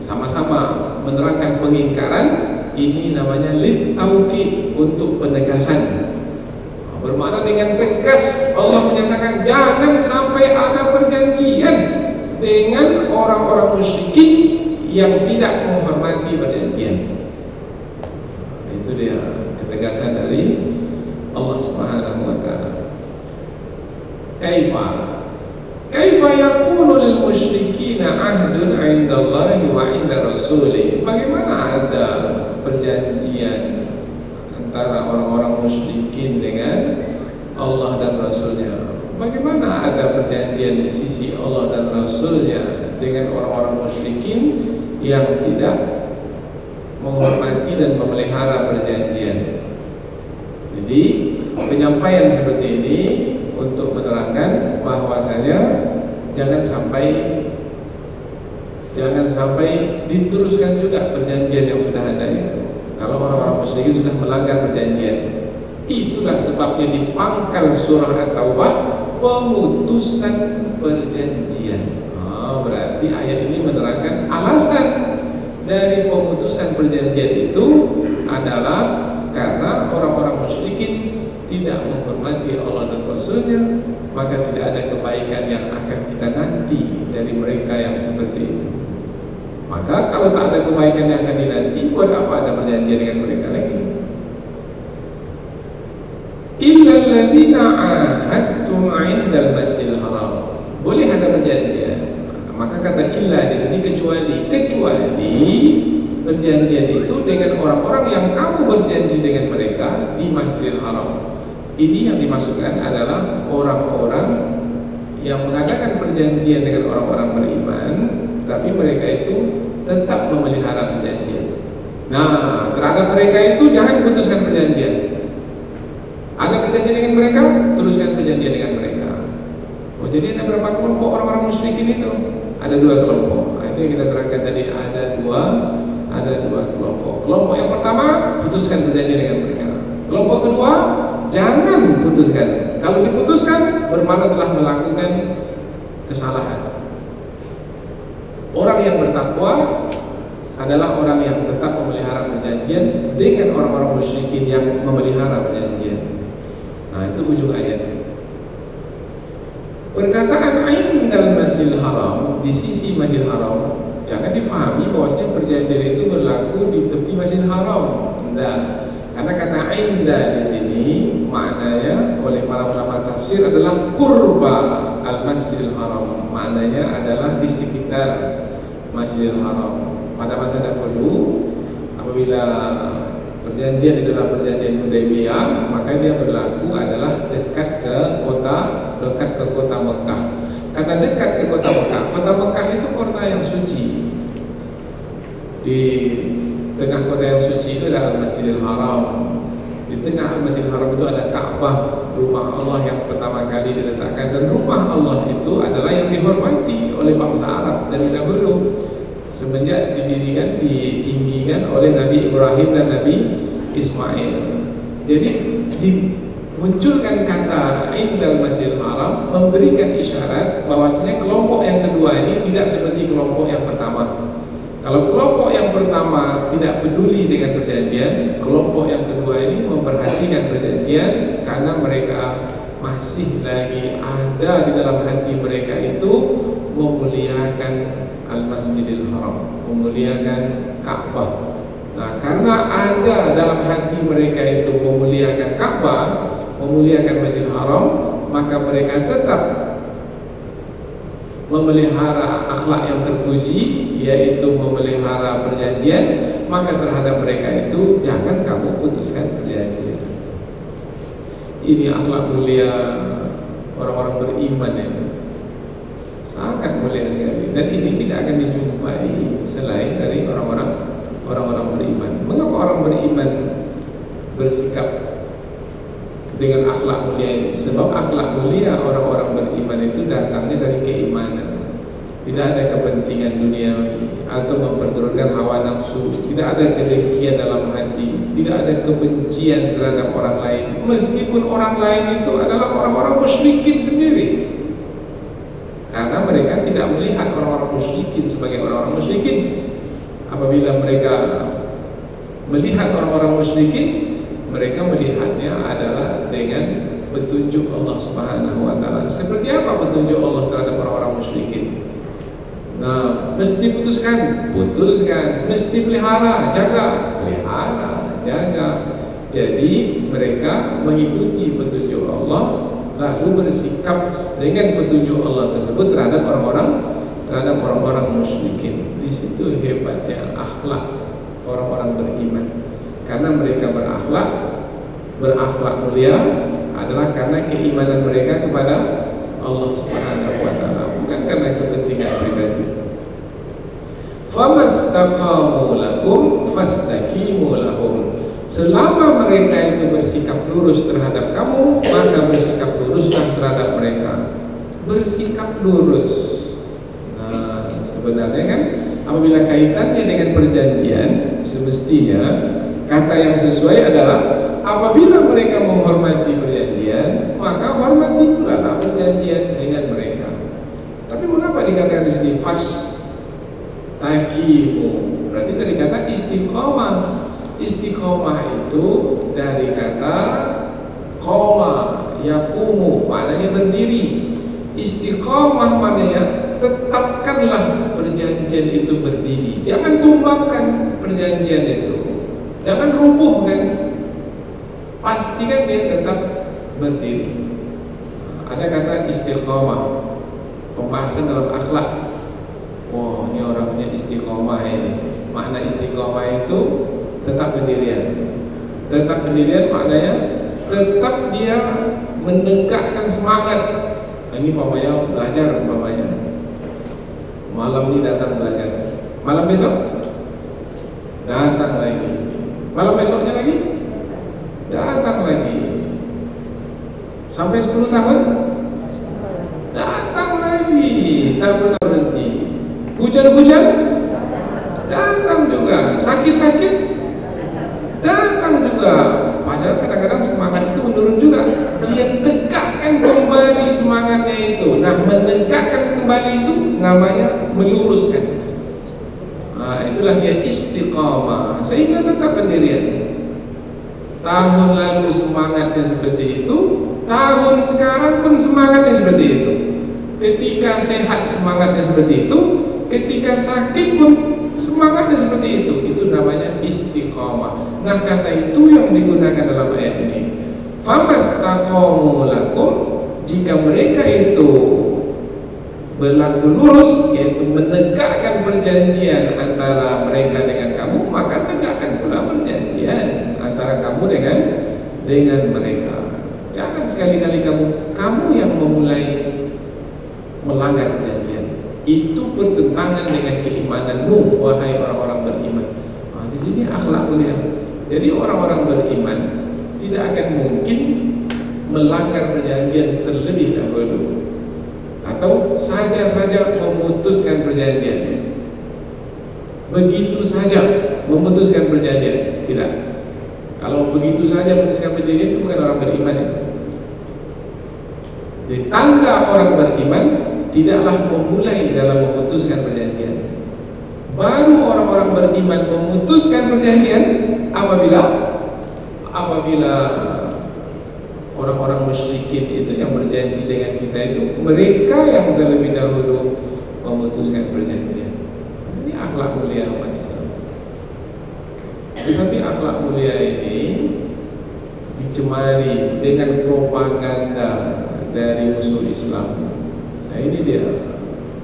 sama-sama menerangkan pengingkaran. Ini namanya lit taukid, untuk penegasan. Bermakna dengan tegas Allah menyatakan jangan sampai ada perjanjian dengan orang-orang musyrikin yang tidak menghormati perjanjian. Itu dia ketegasan dari Allah Subhanahu wa taala. Kaifa yakunu lil musyrikina ahdun 'indallahi wa 'inda rasulih? Bagaimana ada perjanjian antara orang-orang musyrikin dengan Allah dan Rasulnya? Bagaimana ada perjanjian di sisi Allah dan Rasulnya dengan orang-orang musyrikin yang tidak menghormati dan memelihara perjanjian? Jadi penyampaian seperti ini untuk menerangkan bahwasanya jangan sampai diteruskan juga perjanjian yang sudah ada itu. Kalau orang-orang musyrikin sudah melanggar perjanjian, itulah sebabnya di pangkal surah At-Taubah pemutusan perjanjian. Berarti ayat ini menerangkan alasan dari pemutusan perjanjian itu adalah karena orang-orang musyrikin tidak menghormati Allah dan Rasulnya, maka tidak ada kebaikan yang akan kita nanti dari mereka yang seperti itu. Maka kalau tak ada kebaikan yang akan dinanti, buat apa ada perjanjian dengan mereka lagi? Illa alladziina 'ahadtum 'indal masjidil haram. Boleh ada perjanjian. Maka kata illa di sini kecuali perjanjian itu dengan orang-orang yang kamu berjanji dengan mereka di Masjidil Haram. Ini yang dimaksudkan adalah orang-orang yang mengadakan perjanjian dengan orang-orang beriman, tapi mereka itu tetap memelihara perjanjian. Nah, terhadap mereka itu jangan putuskan perjanjian. Ada perjanjian dengan mereka, teruskan perjanjian dengan mereka. Jadi ada berapa kelompok orang-orang musyrikin itu? Ada 2 kelompok. Itu yang kita terangkan tadi, ada dua kelompok. Kelompok yang pertama, putuskan perjanjian dengan mereka. Kelompok kedua, jangan putuskan. Kalau diputuskan, bermakna telah melakukan kesalahan. Orang yang bertakwa adalah orang yang tetap memelihara perjanjian dengan orang-orang musyrikin yang memelihara perjanjian. Nah, itu ujung ayat. Perkataan indal Masjidil Haram, di sisi Masjidil Haram, jangan difahami bahwasanya perjanjian itu berlaku di tepi Masjidil Haram. Nah, karena kata inda di sini maknanya oleh para ulama tafsir adalah qurba al-Masjidil Haram. Maknanya adalah di sekitar Masjidil Haram. Pada masa dahulu apabila perjanjian itu adalah perjanjian Hudaybiyah, maka dia berlaku adalah dekat ke kota Mekah. Karena dekat ke kota Mekah itu kota yang suci. Di tengah kota yang suci itu adalah Masjidil Haram. Di tengah Masjidil Haram itu ada Ka'bah, rumah Allah yang pertama kali diletakkan. Dan rumah Allah itu adalah yang dihormati oleh bangsa Arab dari dahulu, semenjak didirikan, ditinggikan oleh Nabi Ibrahim dan Nabi Ismail. Jadi dimunculkan kata indal Masjidil Haram memberikan isyarat bahwasanya kelompok yang kedua ini tidak seperti kelompok yang pertama. Kalau kelompok yang pertama tidak peduli dengan perjanjian, kelompok yang kedua ini memperhatikan perjanjian karena mereka masih lagi ada di dalam hati mereka itu memuliakan Al-Masjidil Haram, memuliakan Ka'bah. Nah, karena ada dalam hati mereka itu memuliakan Ka'bah, memuliakan Masjidil Haram, maka mereka tetap memelihara akhlak yang terpuji, yaitu memelihara perjanjian. Maka terhadap mereka itu jangan kamu putuskan perjanjian. Ini akhlak mulia orang-orang beriman itu sangat mulia sekali, dan ini tidak akan dijumpai selain dari orang-orang beriman. Mengapa orang beriman bersikap dengan akhlak mulia ini? Sebab akhlak mulia orang-orang beriman itu datangnya dari keimanan. Tidak ada kepentingan duniawi atau memperturutkan hawa nafsu. Tidak ada kedengkian dalam hati. Tidak ada kebencian terhadap orang lain, meskipun orang lain itu adalah orang-orang musyrikin sendiri. Karena mereka tidak melihat orang-orang musyrikin sebagai orang-orang musyrikin. Apabila mereka melihat orang-orang musyrikin, mereka melihatnya adalah dengan petunjuk Allah Subhanahu wa taala. Seperti apa petunjuk Allah terhadap orang-orang musyrikin? Nah, mesti putuskan, mesti pelihara, jaga. Jadi mereka mengikuti petunjuk Allah, lalu bersikap dengan petunjuk Allah tersebut terhadap orang-orang musyrikin. Di situ hebatnya akhlak orang-orang beriman. Karena mereka berakhlak mulia adalah karena keimanan mereka kepada Allah Subhanahu wa taala, bukan karena kepentingan pribadi. Famastaqamu lakum fastaqimu lahum. Selama mereka itu bersikap lurus terhadap kamu, maka bersikap luruslah terhadap mereka. Bersikap lurus. Nah, sebenarnya kan apabila kaitannya dengan perjanjian, semestinya kata yang sesuai adalah apabila mereka menghormati perjanjian, maka hormati pula perjanjian dengan mereka. Tapi mengapa dikatakan di sini fastaqimu? Berarti dari kata istiqomah. Istiqomah itu dari kata qoma, yaqumu, maknanya berdiri. Istiqomah maknanya tetapkanlah perjanjian itu berdiri. Jangan tumbangkan perjanjian itu. Jangan rubuhkan. Pastikan dia tetap berdiri. Ada kata istiqomah, pembahasan dalam akhlak. Oh, ini orang punya istiqomah ini. Makna istiqomah itu tetap pendirian. Tetap pendirian maknanya tetap dia menegakkan semangat. Ini umpamanya belajar, umpamanya malam ini datang belajar, malam besok datang lagi, malam besoknya lagi datang lagi, sampai 10 tahun datang lagi, tak pernah berhenti. Hujan-hujan datang juga, sakit-sakit datang juga. Padahal kadang-kadang semangat itu menurun juga. Dia tegakkan kembali semangatnya itu. Nah, menegakkan kembali itu namanya meluruskan. Nah, itulah dia istiqamah, sehingga tetap pendirian. Tahun lalu semangatnya seperti itu, tahun sekarang pun semangatnya seperti itu. Ketika sehat semangatnya seperti itu, ketika sakit pun semangatnya seperti itu. Itu namanya istiqamah. Nah, kata itu yang digunakan dalam ayat ini. Famastaqamu lakum, jika mereka itu berlaku lurus, yaitu menegakkan perjanjian antara mereka dengan kamu, maka tegakkan pula perjanjian antara kamu dengan mereka. Jangan sekali-kali kamu yang memulai melanggar perjanjian. Itu bertentangan dengan keimananmu, wahai orang-orang beriman. Nah, di sini akhlak mulia. Jadi orang-orang beriman tidak akan mungkin melanggar perjanjian terlebih dahulu, atau saja-saja memutuskan perjanjian. Begitu saja memutuskan perjanjian, tidak. Kalau begitu saja memutuskan perjanjian, itu bukan orang beriman. Jadi tanda orang beriman tidaklah memulai dalam memutuskan perjanjian. Baru orang-orang beriman memutuskan perjanjian apabila orang-orang musyrikin itu yang berjanji dengan kita itu, mereka yang terlebih dahulu memutuskan perjanjian. Ini akhlak mulia umat Islam. Tetapi akhlak mulia ini dicemari dengan propaganda dari musuh Islam. Nah ini dia,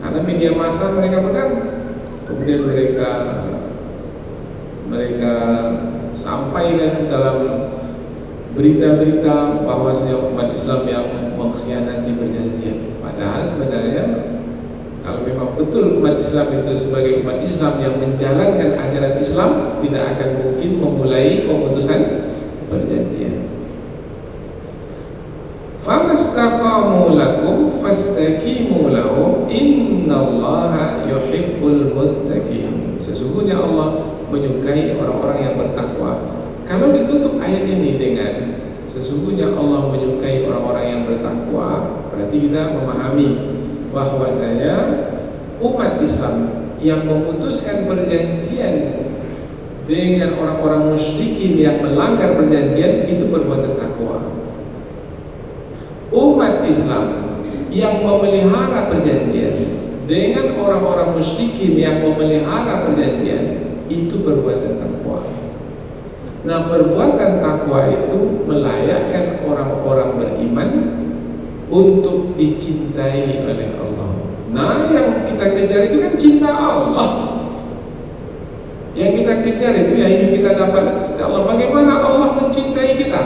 karena media massa mereka pegang, kemudian mereka sampaikan dalam berita-berita bahwasanya umat Islam yang mengkhianati perjanjian. Padahal sebenarnya kalau memang betul umat Islam itu sebagai umat Islam yang menjalankan ajaran Islam, tidak akan mungkin memulai pemutusan perjanjian. Famastaqamu lakum fastaqimu lahum innallaha yuhibbul muttaqin. Sesungguhnya Allah menyukai orang-orang yang bertakwa. Kalau ditutup ayat ini dengan sesungguhnya Allah menyukai orang-orang yang bertakwa, berarti kita memahami bahwasanya umat Islam yang memutuskan perjanjian dengan orang-orang musyrikin yang melanggar perjanjian itu perbuatan takwa. Umat Islam yang memelihara perjanjian dengan orang-orang musyrikin yang memelihara perjanjian itu perbuatan takwa. Nah, perbuatan takwa itu melayakkan orang-orang beriman untuk dicintai oleh Allah. Nah, yang kita kejar itu kan cinta Allah. Yang kita kejar itu yang ingin kita dapat cinta Allah. Bagaimana Allah mencintai kita?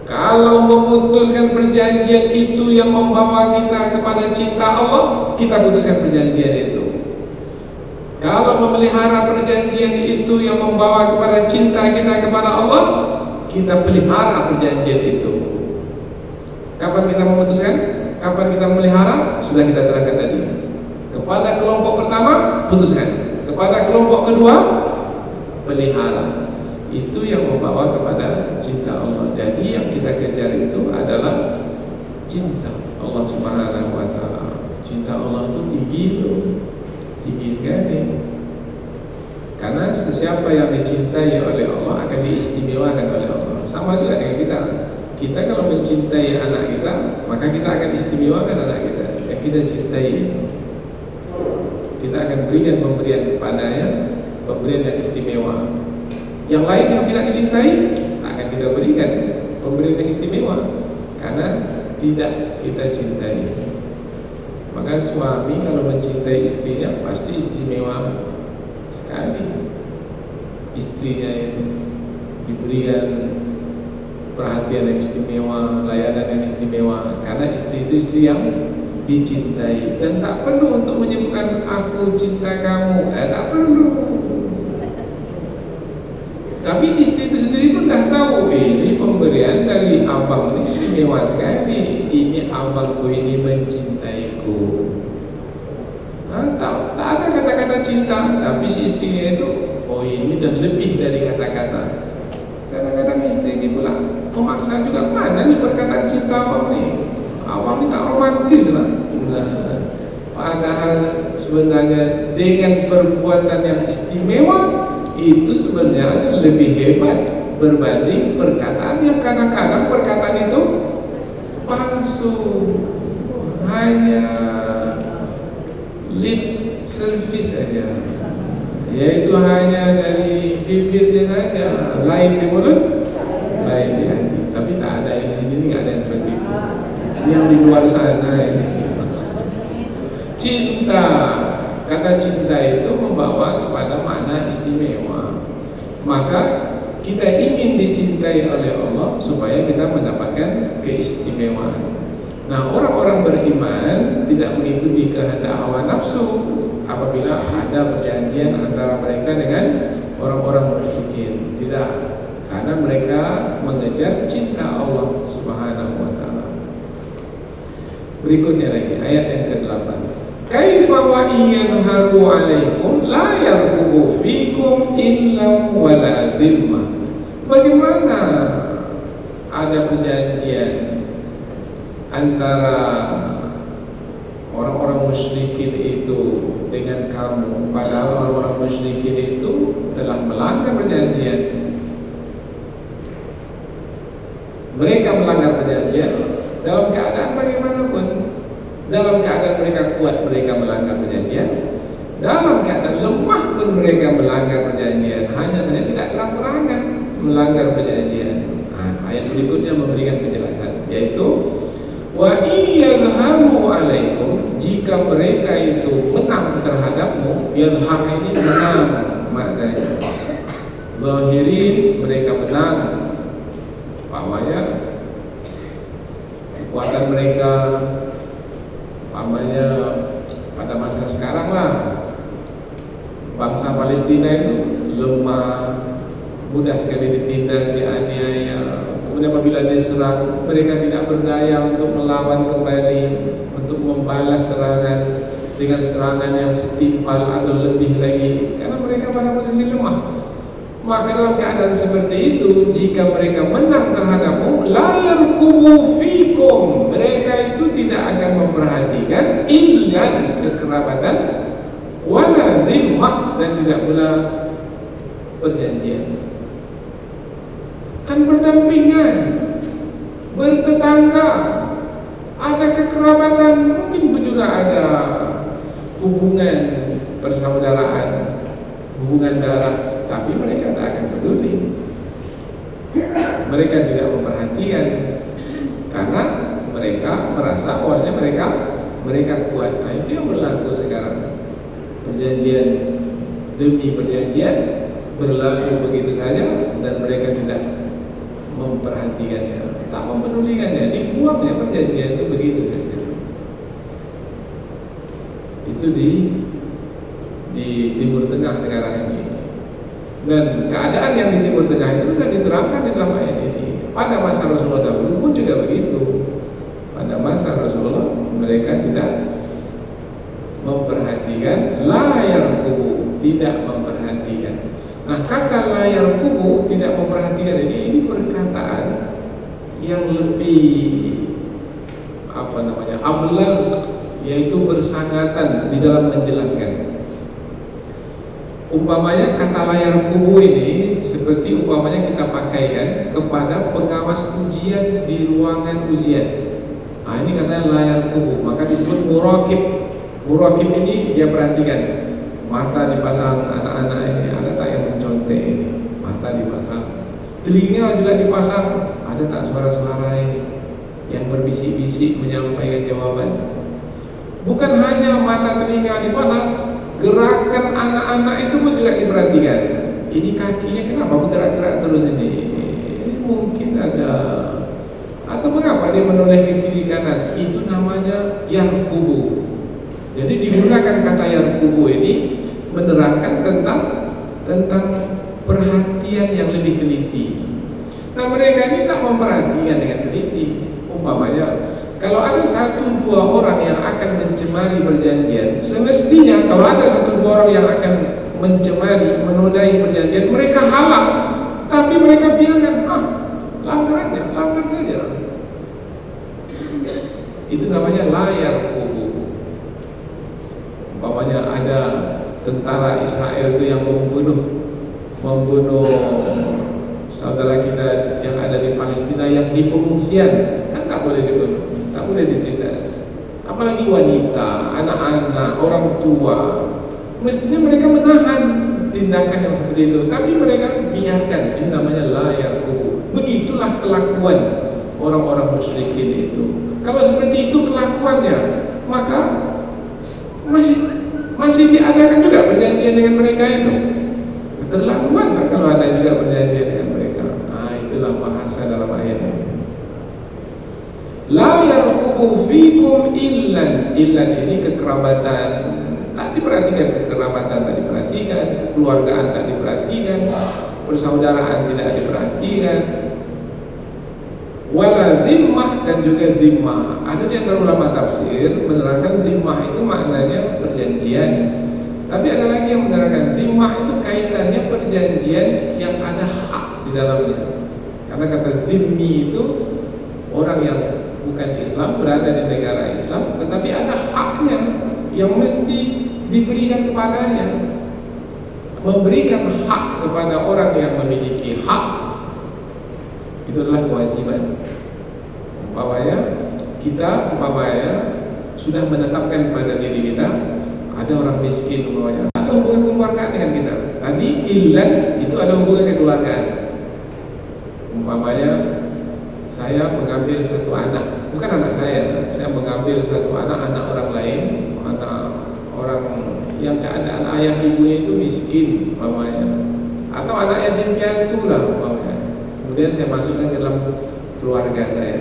Kalau memutuskan perjanjian itu yang membawa kita kepada cinta Allah, kita putuskan perjanjian itu. Kalau memelihara perjanjian itu yang membawa kepada cinta kita kepada Allah, kita pelihara perjanjian itu. Kapan kita memutuskan? Kapan kita memelihara? Sudah kita terangkan tadi. Kepada kelompok pertama, putuskan. Kepada kelompok kedua, pelihara. Itu yang membawa kepada cinta Allah. Jadi yang kita kejar itu adalah cinta Allah Subhanahu wa ta'ala. Cinta Allah itu tinggi loh. Tinggi sekali. Karena sesiapa yang dicintai oleh Allah akan diistimewakan oleh Allah. Sama juga dengan kita. Kita kalau mencintai anak kita, maka kita akan istimewakan anak kita yang kita cintai. Kita akan berikan pemberian kepadanya, pemberian yang istimewa. Yang lain yang tidak dicintai, tak akan kita berikan pemberian yang istimewa, karena tidak kita cintai. Maka suami kalau mencintai istrinya pasti istimewa sekali. Istrinya itu diberikan perhatian yang istimewa, layanan yang istimewa, karena istri itu istri yang dicintai. Dan tak perlu untuk menyebutkan aku cinta kamu, tak perlu. Tapi istri itu sendiri pun dah tahu, ini pemberian dari abang ini istimewa sekali. Ini abangku ini mencintaiku. Tak ada kata-kata cinta, tapi si istrinya itu, oh ini dah lebih dari kata-kata. Kadang-kadang istri ini pula memaksa juga, mana nih perkataan cinta abang nih? Abang ini tak romantis lah. Padahal sebenarnya dengan perbuatan yang istimewa itu sebenarnya lebih hebat berbanding perkataan yang kadang-kadang perkataan itu palsu, hanya lip service saja, yaitu hanya dari bibirnya saja, lain di mulut, lain di hati. Tapi tak ada yang di sini, nggak ada yang seperti itu. Yang di luar sana ini cinta. Kata cinta itu membawa kepada makna istimewa. Maka kita ingin dicintai oleh Allah supaya kita mendapatkan keistimewaan. Nah, orang-orang beriman tidak mengikuti kehendak hawa nafsu apabila ada perjanjian antara mereka dengan orang-orang musyrikin. Tidak, karena mereka mengejar cinta Allah Subhanahu wa ta'ala. Berikutnya lagi ayat yang ke-8. Kaifa wa yadhharu 'alaikum la yarqubu fikum illa wala dhimmah. Bagaimana ada perjanjian antara orang-orang musyrikin itu dengan kamu, padahal orang-orang musyrikin itu telah melanggar perjanjian. Mereka melanggar perjanjian dalam keadaan bagaimanapun. Dalam keadaan mereka kuat, mereka melanggar perjanjian. Dalam keadaan lemah pun mereka melanggar perjanjian. Hanya saja tidak melanggar perjanjian. Ayat berikutnya memberikan penjelasan, yaitu wa iyadharu alaikum, jika mereka itu menang terhadapmu. Yadhar ini menang maknanya. Zahirin, mereka menang, pahamnya kekuatan mereka, pahamnya pada masa sekarang lah, bangsa Palestina itu lemah, mudah sekali ditindas, dianiaya. Kemudian apabila diserang, mereka tidak berdaya untuk melawan kembali, untuk membalas serangan dengan serangan yang setimpal atau lebih lagi, karena mereka pada posisi lemah. Maka dalam keadaan seperti itu, jika mereka menang terhadapmu, la yarqubu fikum, mereka itu tidak akan memperhatikan illa kekerabatan, wala dhimmah, dan tidak pula perjanjian. Kan berdampingan, bertetangga, ada kekerabatan, mungkin pun juga ada hubungan persaudaraan, hubungan darah, tapi mereka tak akan peduli. Mereka tidak memperhatikan karena mereka merasa bahwasanya mereka kuat. Nah, itu yang berlaku sekarang. Perjanjian demi perjanjian berlaku begitu saja, dan mereka tidak memperhatikannya, tak mempedulikannya, dibuatnya perjanjian itu begitu saja. Itu di Timur Tengah sekarang ini. Dan keadaan yang di Timur Tengah itu sudah diterangkan di dalam ayat ini. Pada masa Rasulullah dahulu pun juga begitu. Pada masa Rasulullah mereka tidak memperhatikan, layar kubu, tidak memperhatikan. Nah, kata layar kubu, tidak memperhatikan ini perkataan yang lebih ablag, yaitu bersangatan di dalam menjelaskan. Umpamanya kata layar kubu ini seperti umpamanya kita pakaikan kepada pengawas ujian di ruangan ujian. Nah, ini katanya layar kubu, maka disebut muraqib. Muraqib ini dia perhatikan, mata dipasang anak-anak ini, ada tak yang mencontek ini, mata dipasang, telinga juga dipasang, ada tak suara-suara ini yang berbisik-bisik menyampaikan jawaban. Bukan hanya mata telinga dipasang, gerakan anak-anak itu pun juga diperhatikan. Ini kakinya kenapa bergerak-gerak terus ini mungkin ada, atau mengapa dia menoleh ke kiri kanan. Itu namanya yarqubu. Jadi digunakan kata yarqubu ini menerangkan tentang perhatian yang lebih teliti. Nah, mereka ini tak memperhatikan dengan teliti. Umpamanya kalau ada 1-2 orang yang akan mencemari perjanjian, semestinya kalau ada 1-2 orang yang akan mencemari, menodai perjanjian, mereka halang, tapi mereka biarkan, langgar saja. Itu namanya layar kubu. Umpamanya ada tentara Israel itu yang membunuh saudara kita yang ada di Palestina yang di pengungsian, kan tak boleh dibunuh, tak boleh ditindas. Apalagi wanita, anak-anak, orang tua, mestinya mereka menahan tindakan yang seperti itu, tapi mereka biarkan. Ini namanya layar kubu. Begitulah kelakuan orang-orang musyrikin itu. Kalau seperti itu kelakuannya, maka masih diadakan juga perjanjian dengan mereka itu. Keterlaluan lah kalau ada juga perjanjian dengan mereka. Nah, itulah bahasa dalam ayat ini. La yarqubu fikum illan ini kekerabatan. Tak diperhatikan, kekerabatan tak diperhatikan, kekeluargaan tak diperhatikan, persaudaraan tidak diperhatikan. Wala zimmah, dan juga zimmah. Ada di antara ulama tafsir menerangkan zimmah itu maknanya perjanjian. Tapi ada lagi yang menerangkan zimmah itu kaitannya perjanjian yang ada hak di dalamnya. Karena kata zimmi itu orang yang bukan Islam, berada di negara Islam, tetapi ada haknya yang mesti diberikan kepadanya. Memberikan hak kepada orang yang memiliki hak, itu adalah kewajiban. Kita sudah menetapkan pada diri kita, ada orang miskin umpamanya, ada hubungan kekeluargaan dengan kita. Tadi illan itu ada hubungan kekeluargaan. Umpamanya saya mengambil satu anak, bukan anak saya mengambil satu anak orang lain, anak orang yang keadaan ayah ibunya itu miskin umpamanya, atau anak yatim piatu lah umpamanya. Kemudian saya masukkan ke dalam keluarga saya,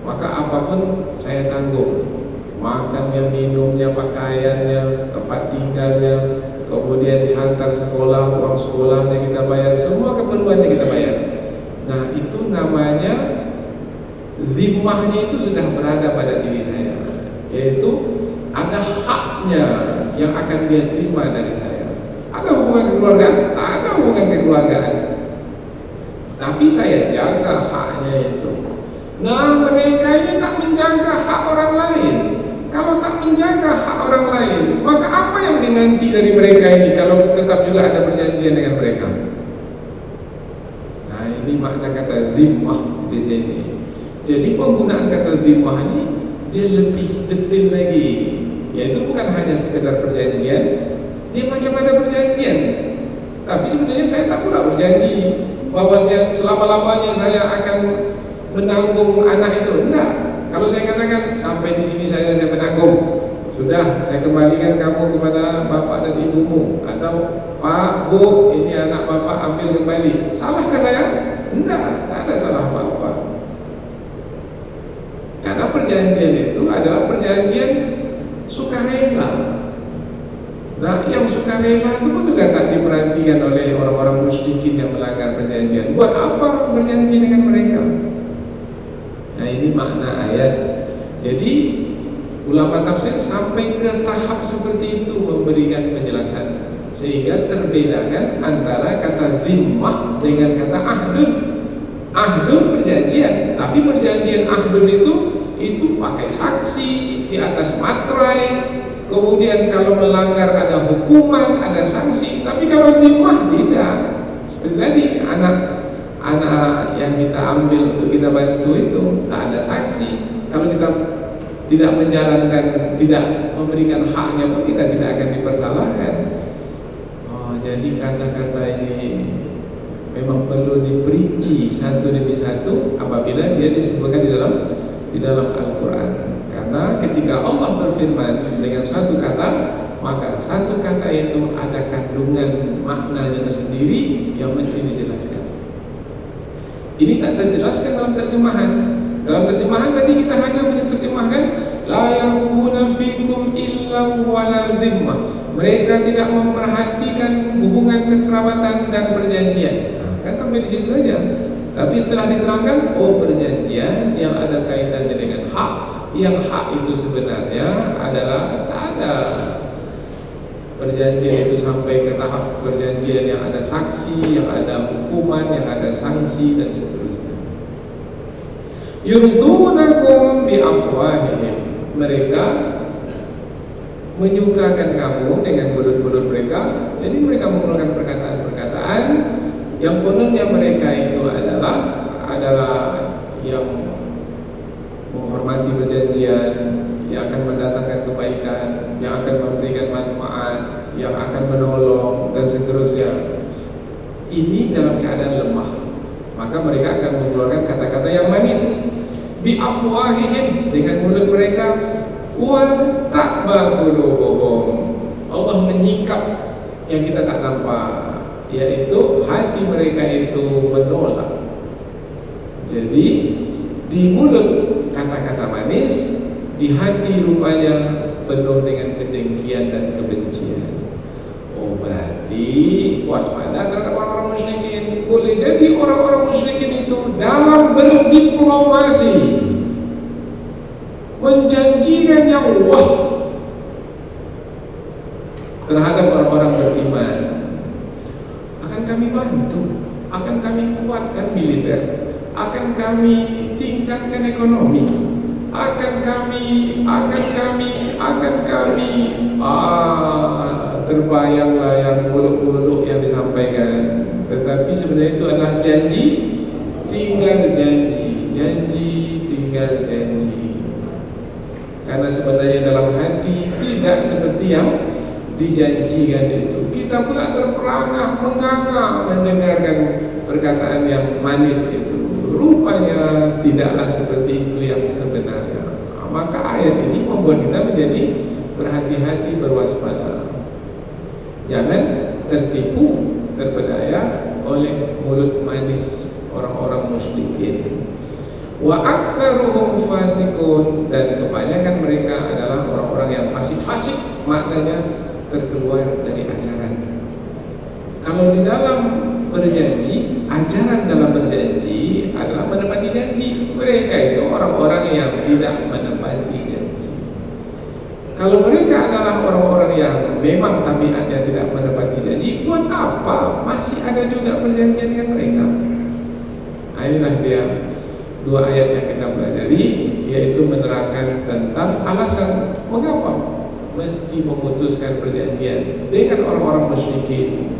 maka apapun saya tanggung, makannya, minumnya, pakaiannya, tempat tinggalnya, kemudian dihantar sekolah, uang sekolahnya kita bayar, semua keperluannya kita bayar. Nah, itu namanya zimmahnya itu sudah berada pada diri saya, yaitu ada haknya yang akan dia terima dari saya. Ada hubungan kekeluargaan? Tak ada hubungan kekeluargaan, tapi saya jaga haknya itu. Nah, mereka ini tak menjaga hak orang lain. Kalau tak menjaga hak orang lain, maka apa yang dinanti dari mereka ini kalau tetap juga ada perjanjian dengan mereka? Nah, ini makna kata zimmah di sini. Jadi penggunaan kata zimmah ini dia lebih detail lagi, yaitu bukan hanya sekedar perjanjian, dia macam ada perjanjian. Tapi sebenarnya saya tak pula berjanji bahwasanya selama-lamanya saya akan menanggung anak itu. Enggak. Kalau saya katakan sampai di sini saya menanggung, sudah saya kembalikan kamu kepada bapak dan ibumu, atau Pak, Bu, ini anak bapak ambil kembali. Salahkah saya? Enggak, tak ada salah apa-apa. Karena perjanjian itu adalah perjanjian sukarela. Nah, yang sukarela itu pun juga tak diperhatikan oleh orang-orang musyrikin yang melanggar perjanjian. Buat apa berjanji dengan mereka? Nah, ini makna ayat. Jadi ulama tafsir sampai ke tahap seperti itu memberikan penjelasan, sehingga terbedakan antara kata zimmah dengan kata ahdun. Ahdun perjanjian, tapi perjanjian ahdun itu pakai saksi di atas materai. Kemudian kalau melanggar ada hukuman, ada sanksi. Tapi kalau zimmah tidak. Seperti tadi anak yang kita ambil untuk kita bantu itu tak ada saksi. Kalau kita tidak menjalankan, tidak memberikan haknya pun kita tidak akan dipersalahkan. Oh, jadi kata-kata ini memang perlu diperinci satu demi satu apabila dia disebutkan di dalam Al-Quran. Karena ketika Allah berfirman dengan satu kata, maka satu kata itu ada kandungan maknanya tersendiri yang mesti dijelaskan. Ini tak terjelaskan dalam terjemahan. Dalam terjemahan tadi kita hanya menerjemahkan la yarqubuna fikum illa wala dhimmah. Mereka tidak memperhatikan hubungan kekerabatan dan perjanjian. Kan sampai di situ saja. Tapi setelah diterangkan, oh perjanjian yang ada kaitannya dengan hak, yang hak itu sebenarnya adalah tak ada perjanjian itu sampai ke tahap perjanjian yang ada saksi, yang ada hukuman, yang ada sanksi dan seterusnya. Yurdunakum bi afwahihim. Mereka menyukakan kamu dengan mulut-mulut mereka. Jadi mereka mengeluarkan perkataan-perkataan yang kononnya mereka itu adalah yang menghormati perjanjian, yang akan mendatangkan kebaikan, yang akan memberikan manfaat, yang akan menolong dan seterusnya. Ini dalam keadaan lemah, maka mereka akan mengeluarkan kata-kata yang manis. Bi afwahihim, dengan mulut mereka. Wa ta'ba qulubuhum, Allah menyikap yang kita tak nampak, yaitu hati mereka itu menolak. Jadi di mulut kata-kata manis, di hati rupanya penuh dengan kedengkian dan kebencian. Oh, berarti waspada terhadap orang-orang musyrikin. Boleh jadi orang-orang musyrikin itu dalam berdiplomasi menjanjikan yang wah terhadap orang-orang beriman. Akan kami bantu, akan kami kuatkan militer, akan kami tingkatkan ekonomi, akan kami terbayanglah yang muluk-muluk yang disampaikan. Tetapi sebenarnya itu adalah janji tinggal janji tinggal janji. Karena sebenarnya dalam hati tidak seperti yang dijanjikan itu. Kita pula terperangah, menganga mendengarkan perkataan yang manis itu. tidaklah seperti itu yang sebenarnya. Maka ayat ini membuat kita menjadi berhati-hati, berwaspada. Jangan tertipu, terpedaya oleh mulut manis orang-orang musyrikin. Wa aktsaruhum fasiqun, dan kebanyakan mereka adalah orang-orang yang fasik-fasik, maknanya terkeluar dari ajaran. Kalau di dalam berjanji, ajaran dalam berjanji adalah menepati janji. Mereka itu orang-orang yang tidak menepati janji. Kalau mereka adalah orang-orang yang memang tabiatnya tidak menepati janji, buat apa masih ada juga perjanjian dengan mereka? Inilah dia dua ayat yang kita pelajari, yaitu menerangkan tentang alasan mengapa mesti memutuskan perjanjian dengan orang-orang musyrikin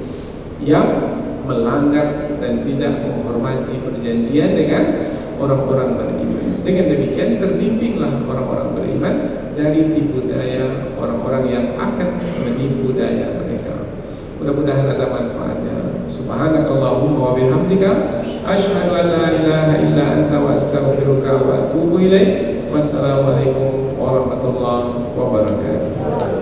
yang melanggar dan tidak menghormati perjanjian dengan orang-orang beriman. Dengan demikian terbimbinglah orang-orang beriman dari tipu daya orang-orang yang akan menipu daya mereka. Mudah-mudahan ada manfaatnya. Subhanakallahumma wa bihamdika asyhadu an la ilaha illa anta wa astaghfiruka wa atubu ilaik. Wassalamualaikum warahmatullahi wabarakatuh.